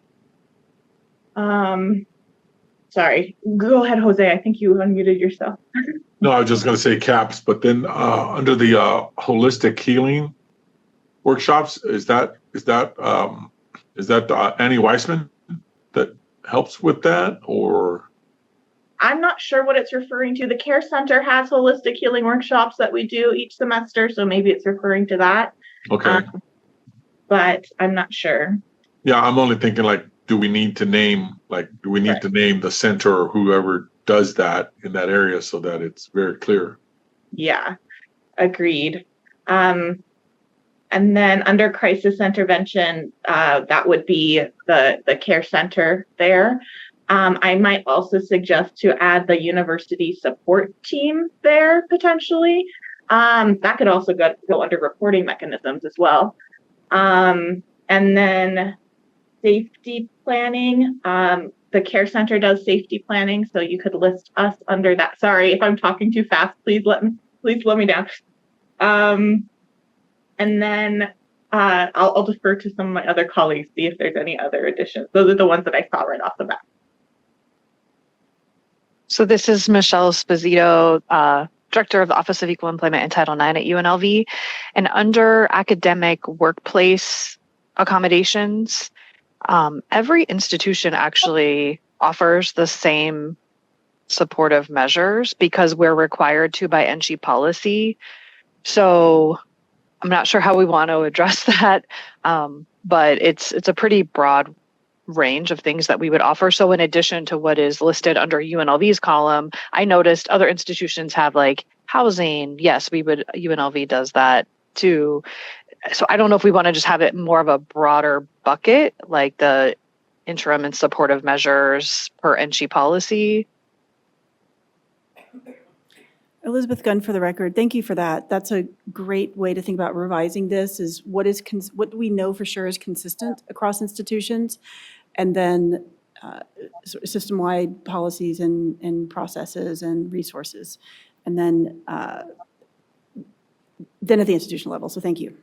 Sorry, go ahead, Jose. I think you unmuted yourself. No, I was just going to say CAPS, but then under the holistic healing workshops, is that Annie Weissman that helps with that, or? I'm not sure what it's referring to. The care center has holistic healing workshops that we do each semester, so maybe it's referring to that. Okay. But I'm not sure. Yeah, I'm only thinking like, do we need to name the center or whoever does that in that area so that it's very clear? Yeah, agreed. And then under crisis intervention, that would be the care center there. I might also suggest to add the university support team there potentially. That could also go under reporting mechanisms as well. And then safety planning. The care center does safety planning, so you could list us under that. Sorry if I'm talking too fast. Please let me down. And then I'll defer to some of my other colleagues, see if there's any other additions. Those are the ones that I saw right off the bat. So this is Michelle Sposito, Director of the Office of Equal Employment in Title IX at UNLV. And under academic workplace accommodations, every institution actually offers the same supportive measures because we're required to by NSHE policy. So I'm not sure how we want to address that, but it's a pretty broad range of things that we would offer. So in addition to what is listed under UNLV's column, I noticed other institutions have like housing. Yes, UNLV does that too. So I don't know if we want to just have it more of a broader bucket, like the interim and supportive measures per NSHE policy. Elizabeth Gunn for the record. Thank you for that. That's a great way to think about revising this, is what do we know for sure is consistent across institutions, and then system-wide policies and processes and resources, and then at the institutional level. So thank you.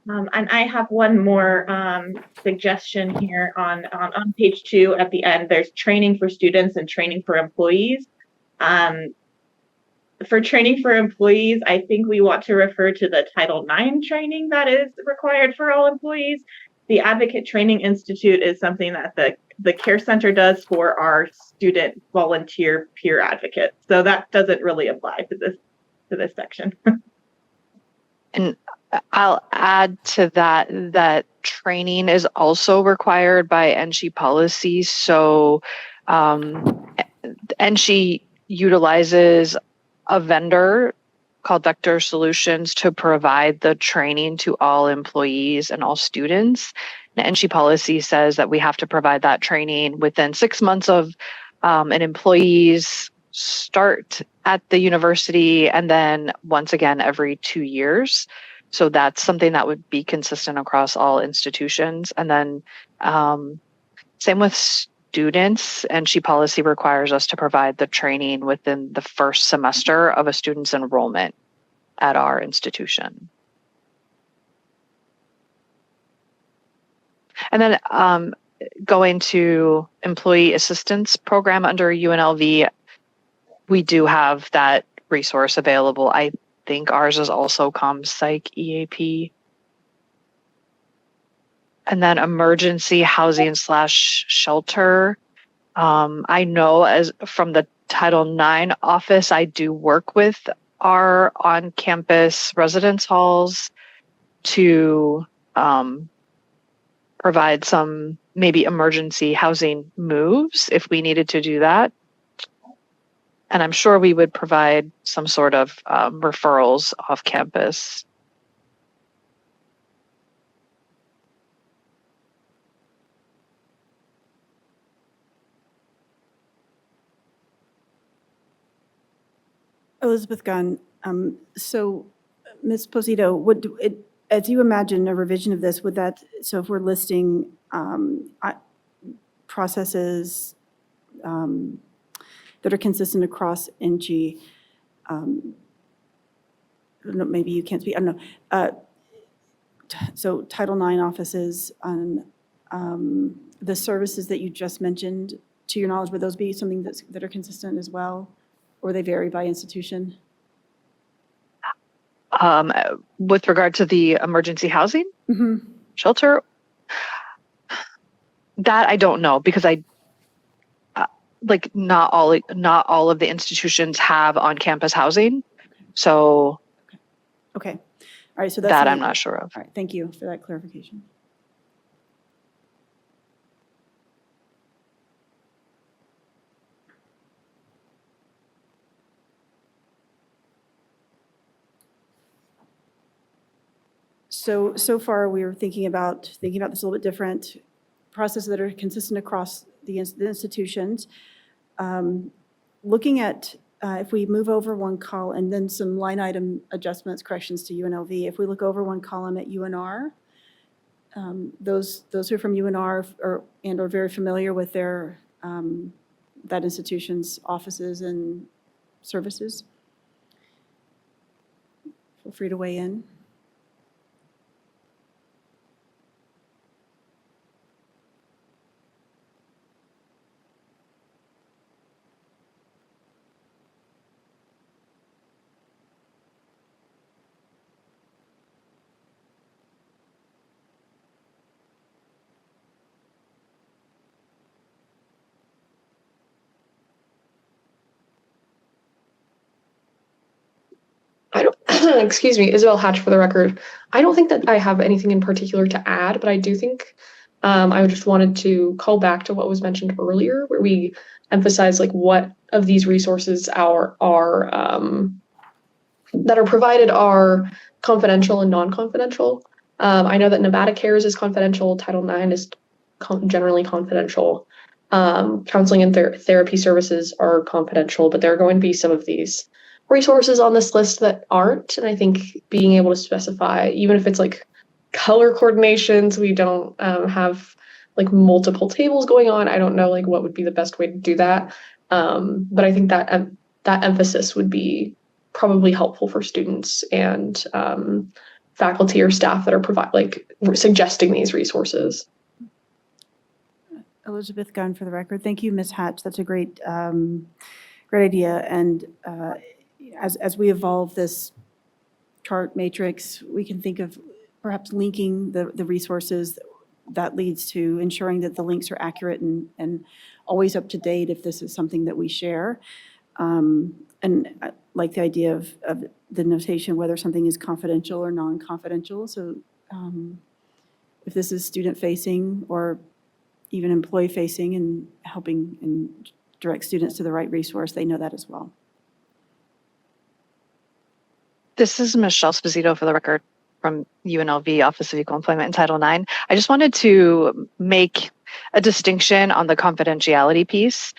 And I have one more suggestion here on page 2 at the end. There's training for students and training for employees. for training for employees, I think we want to refer to the Title IX training that is required for all employees. The Advocate Training Institute is something that the Care Center does for our student volunteer peer advocates. So that doesn't really apply to this section. And I'll add to that training is also required by NSHE policy. So NSHE utilizes a vendor called Vector Solutions to provide the training to all employees and all students. The NSHE policy says that we have to provide that training within 6 months of an employee's start at the university, and then once again every 2 years. So that's something that would be consistent across all institutions. And then same with students, and NSHE policy requires us to provide the training within the first semester of a student's enrollment at our institution. And then going to employee assistance program under UNLV, we do have that resource available. I think ours is also CompSci EAP. And then emergency housing / shelter. I know as from the Title IX office, I do work with our on-campus residence halls to provide some maybe emergency housing moves if we needed to do that. And I'm sure we would provide some sort of referrals off campus. Elizabeth Gunn, so Ms. Posito, as you imagine a revision of this, would that, so if we're listing processes that are consistent across NSHE, I don't know, maybe you can't speak, I don't know. So Title IX offices on the services that you just mentioned, to your knowledge, would those be something that are consistent as well? Or they vary by institution? With regard to the emergency housing shelter, that I don't know, because not all of the institutions have on-campus housing. So okay. All right, so that's that I'm not sure of. All right, thank you for that clarification. So far, we were thinking about this a little bit different, processes that are consistent across the institutions. Looking at, if we move over one column, and then some line item adjustments, corrections to UNLV, if we look over one column at UNR, those who are from UNR are very familiar with their, that institution's offices and services. Feel free to weigh in. Excuse me, Isabel Hatch for the record. I don't think that I have anything in particular to add, but I do think I just wanted to call back to what was mentioned earlier, where we emphasize like what of these resources are that are provided are confidential and non-confidential. I know that Nevada Cares is confidential, Title IX is generally confidential. Counseling and therapy services are confidential, but there are going to be some of these resources on this list that aren't. And I think being able to specify, even if it's like color coordinations, we don't have like multiple tables going on. I don't know like what would be the best way to do that. But I think that that emphasis would be probably helpful for students and faculty or staff that are suggesting these resources. Elizabeth Gunn for the record. Thank you, Ms. Hatch. That's a great idea. And as we evolve this chart matrix, we can think of perhaps linking the resources that leads to ensuring that the links are accurate and always up to date if this is something that we share. And I like the idea of the notation, whether something is confidential or non-confidential. So if this is student-facing or even employee-facing and helping and direct students to the right resource, they know that as well. This is Michelle Sposito for the record from UNLV Office of Equal Employment and Title IX. I just wanted to make a distinction on the confidentiality piece.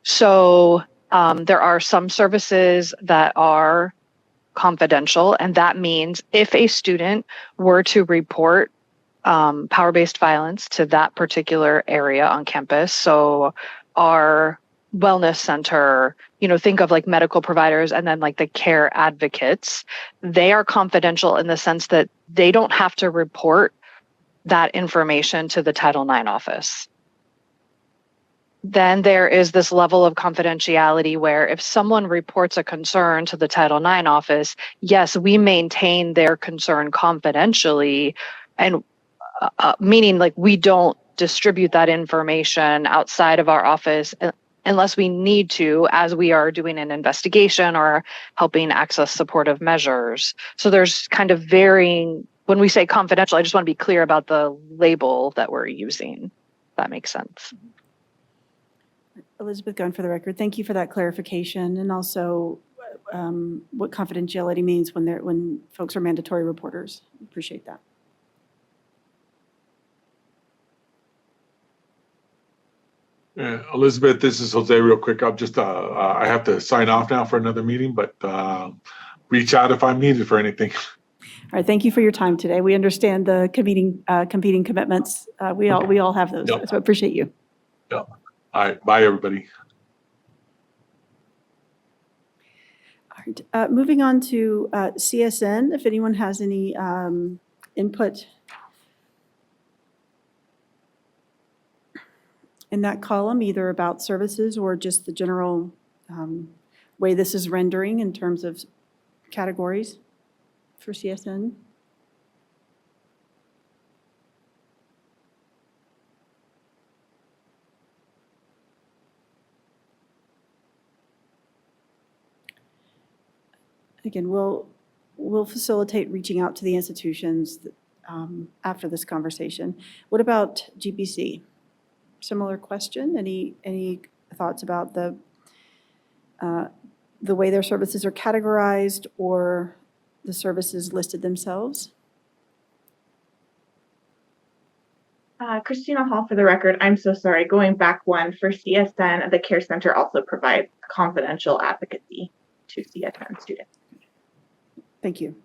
So there are some services that are confidential, and that means if a student were to report power-based violence to that particular area on campus, so our wellness center, think of like medical providers and then like the care advocates, they are confidential in the sense that they don't have to report that information to the Title IX office. Then there is this level of confidentiality where if someone reports a concern to the Title IX office, yes, we maintain their concern confidentially, and meaning like we don't distribute that information outside of our office unless we need to, as we are doing an investigation or helping access supportive measures. So there's kind of varying, when we say confidential, I just want to be clear about the label that we're using, if that makes sense. Elizabeth Gunn for the record, thank you for that clarification, and also what confidentiality means when folks are mandatory reporters. Appreciate that. Elizabeth, this is Jose real quick. I'm just, I have to sign off now for another meeting, but reach out if I'm needed for anything. All right, thank you for your time today. We understand the competing commitments. We all have those, Yep. so I appreciate you. Yep. All right, bye everybody. All right, moving on to CSN, if anyone has any input in that column, either about services or just the general way this is rendering in terms of categories for CSN. Again, we'll facilitate reaching out to the institutions after this conversation. What about GBC? Similar question. Any thoughts about the way their services are categorized or the services listed themselves? Christina Hall for the record. I'm so sorry. Going back one, for CSN, the Care Center also provides confidential advocacy to CSN students. Thank you.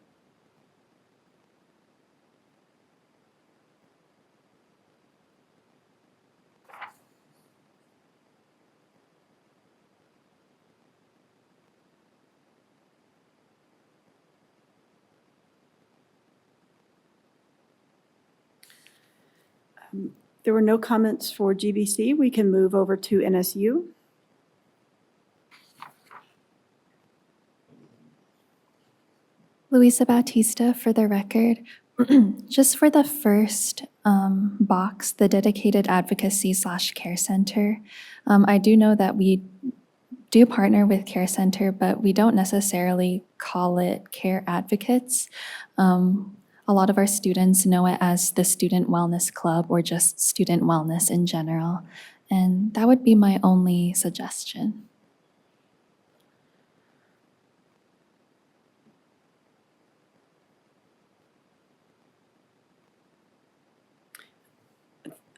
There were no comments for GBC. We can move over to NSU. Luisa Bautista for the record. Just for the first box, the dedicated advocacy/care center, I do know that we do partner with Care Center, but we don't necessarily call it care advocates. A lot of our students know it as the Student Wellness Club or just student wellness in general. And that would be my only suggestion.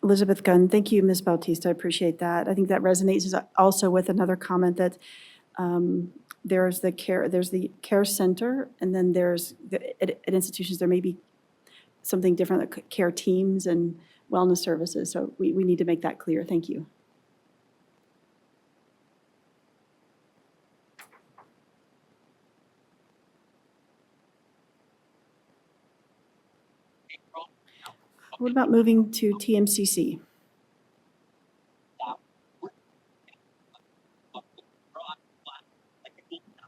Elizabeth Gunn, thank you, Ms. Bautista. I appreciate that. I think that resonates also with another comment that there's the care center, and then there's at institutions there may be something different, like care teams and wellness services. So we need to make that clear. Thank you. What about moving to TMCC?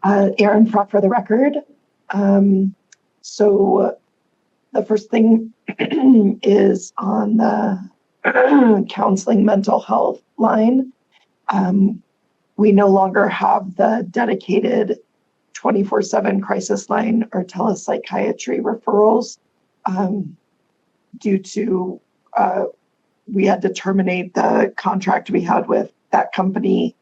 Aaron Frock for the record. So the first thing is on the counseling mental health line. We no longer have the dedicated 24/7 crisis line or telepsychiatry referrals due to we had to terminate the contract we had with that company.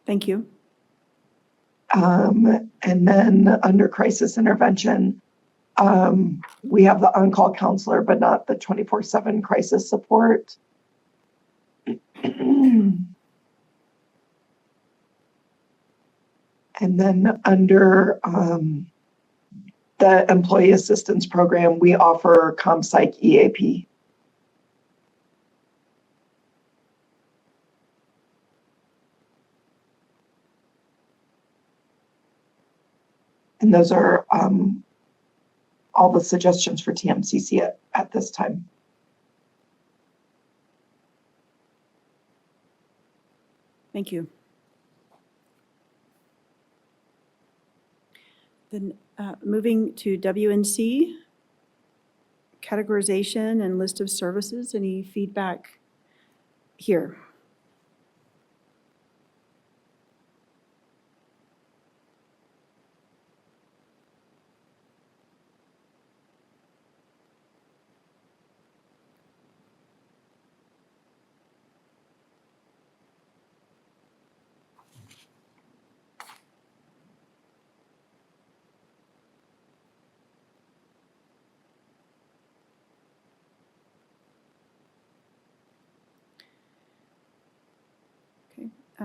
Thank you. And then under crisis intervention, we have the on-call counselor, but not the 24/7 crisis support. And then under the employee assistance program, we offer CompPsych EAP. And those are all the suggestions for TMCC at this time. Thank you. Then moving to WNC, categorization and list of services. Any feedback here?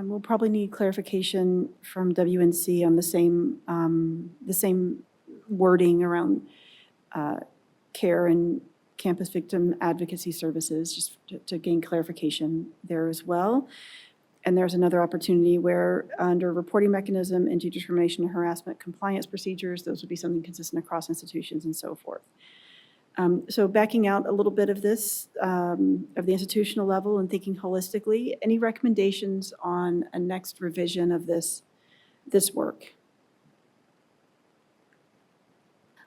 We'll probably need clarification from WNC on the same wording around care and campus victim advocacy services, just to gain clarification there as well. And there's another opportunity where under reporting mechanism, anti-discrimination and harassment compliance procedures, those would be something consistent across institutions and so forth. So backing out a little bit of this, of the institutional level and thinking holistically, any recommendations on a next revision of this work?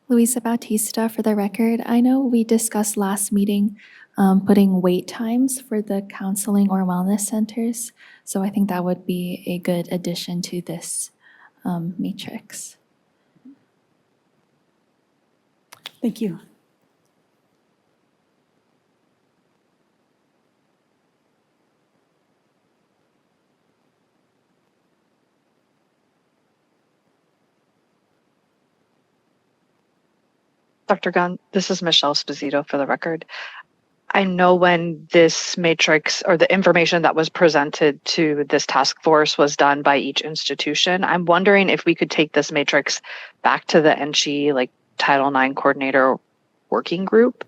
Luisa Bautista for the record. I know we discussed last meeting putting wait times for the counseling or wellness centers. So I think that would be a good addition to this matrix. Thank you. Dr. Gunn, this is Michelle Sposito for the record. I know when this matrix or the information that was presented to this task force was done by each institution, I'm wondering if we could take this matrix back to the NSHE, like Title IX coordinator working group,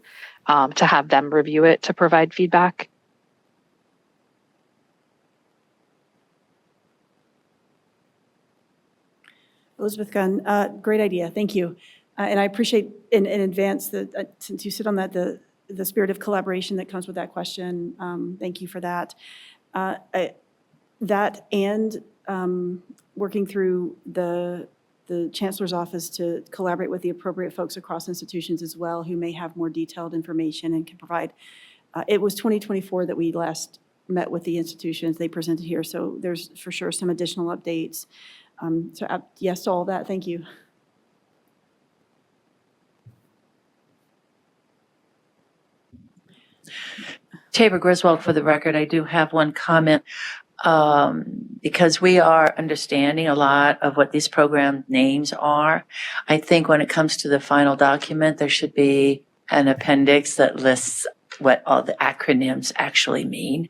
to have them review it to provide feedback. Elizabeth Gunn, great idea. Thank you. And I appreciate in advance that since you sit on that, the spirit of collaboration that comes with that question. Thank you for that. That and working through the chancellor's office to collaborate with the appropriate folks across institutions as well who may have more detailed information and can provide. It was 2024 that we last met with the institutions. They presented here, so there's for sure some additional updates. So yes to all that. Thank you. Tabor Griswold for the record. I do have one comment. Because we are understanding a lot of what these program names are, I think when it comes to the final document, there should be an appendix that lists what all the acronyms actually mean.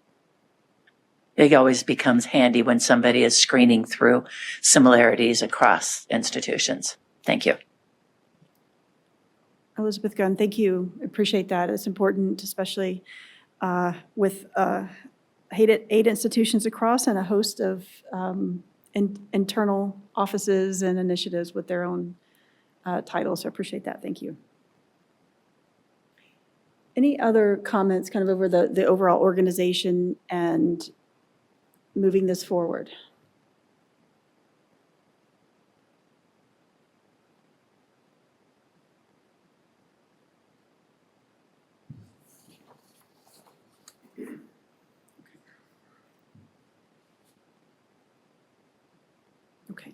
It always becomes handy when somebody is screening through similarities across institutions. Thank you. Elizabeth Gunn, thank you. Appreciate that. It's important, especially with 8 institutions across and a host of internal offices and initiatives with their own titles. So I appreciate that. Thank you. Any other comments kind of over the overall organization and moving this forward? Okay.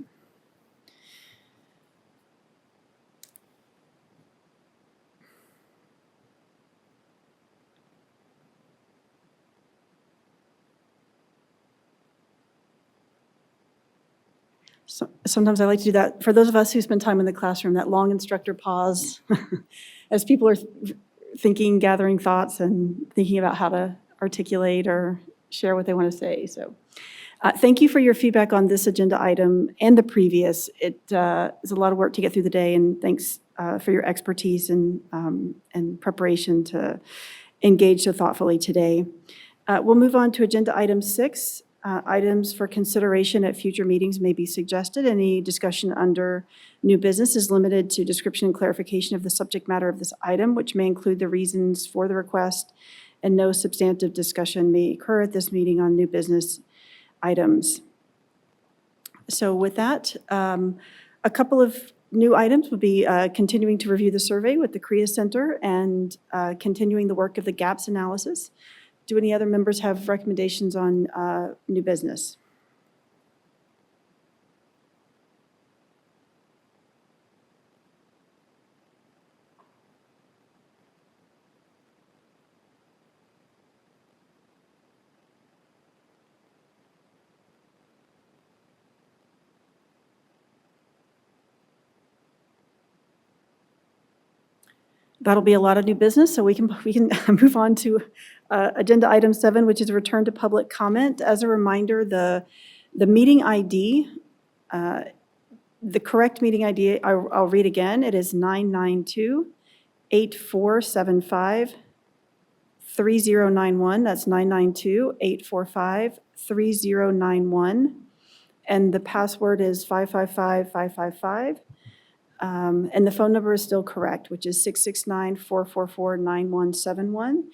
So, sometimes I like to do that. For those of us who spend time in the classroom, that long instructor pause as people are thinking, gathering thoughts, and thinking about how to articulate or share what they want to say. So thank you for your feedback on this agenda item and the previous. It is a lot of work to get through the day, and thanks for your expertise and preparation to engage so thoughtfully today. We'll move on to agenda item 6. Items for consideration at future meetings may be suggested. Any discussion under new business is limited to description and clarification of the subject matter of this item, which may include the reasons for the request, and no substantive discussion may occur at this meeting on new business items. So with that, a couple of new items would be continuing to review the survey with the CREA Center and continuing the work of the gaps analysis. Do any other members have recommendations on new business? That'll be a lot of new business, so we can move on to agenda item 7, which is a return to public comment. As a reminder, the meeting ID, the correct meeting ID, I'll read again. It is 992-8475-3091. That's 992-845-3091. And the password is 555-555. And the phone number is still correct, which is 669-444-9171.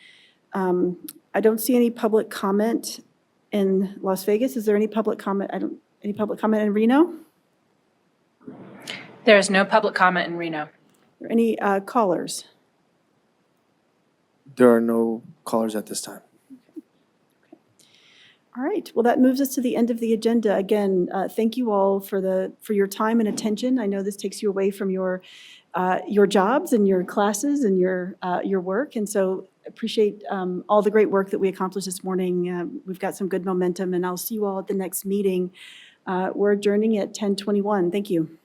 I don't see any public comment in Las Vegas. Is there any public comment? Any public comment in Reno? There is no public comment in Reno. Are there any callers? There are no callers at this time. All right, well, that moves us to the end of the agenda. Again, thank you all for your time and attention. I know this takes you away from your jobs and your classes and your work, and so appreciate all the great work that we accomplished this morning. We've got some good momentum, and I'll see you all at the next meeting. We're adjourning at 10:21. Thank you.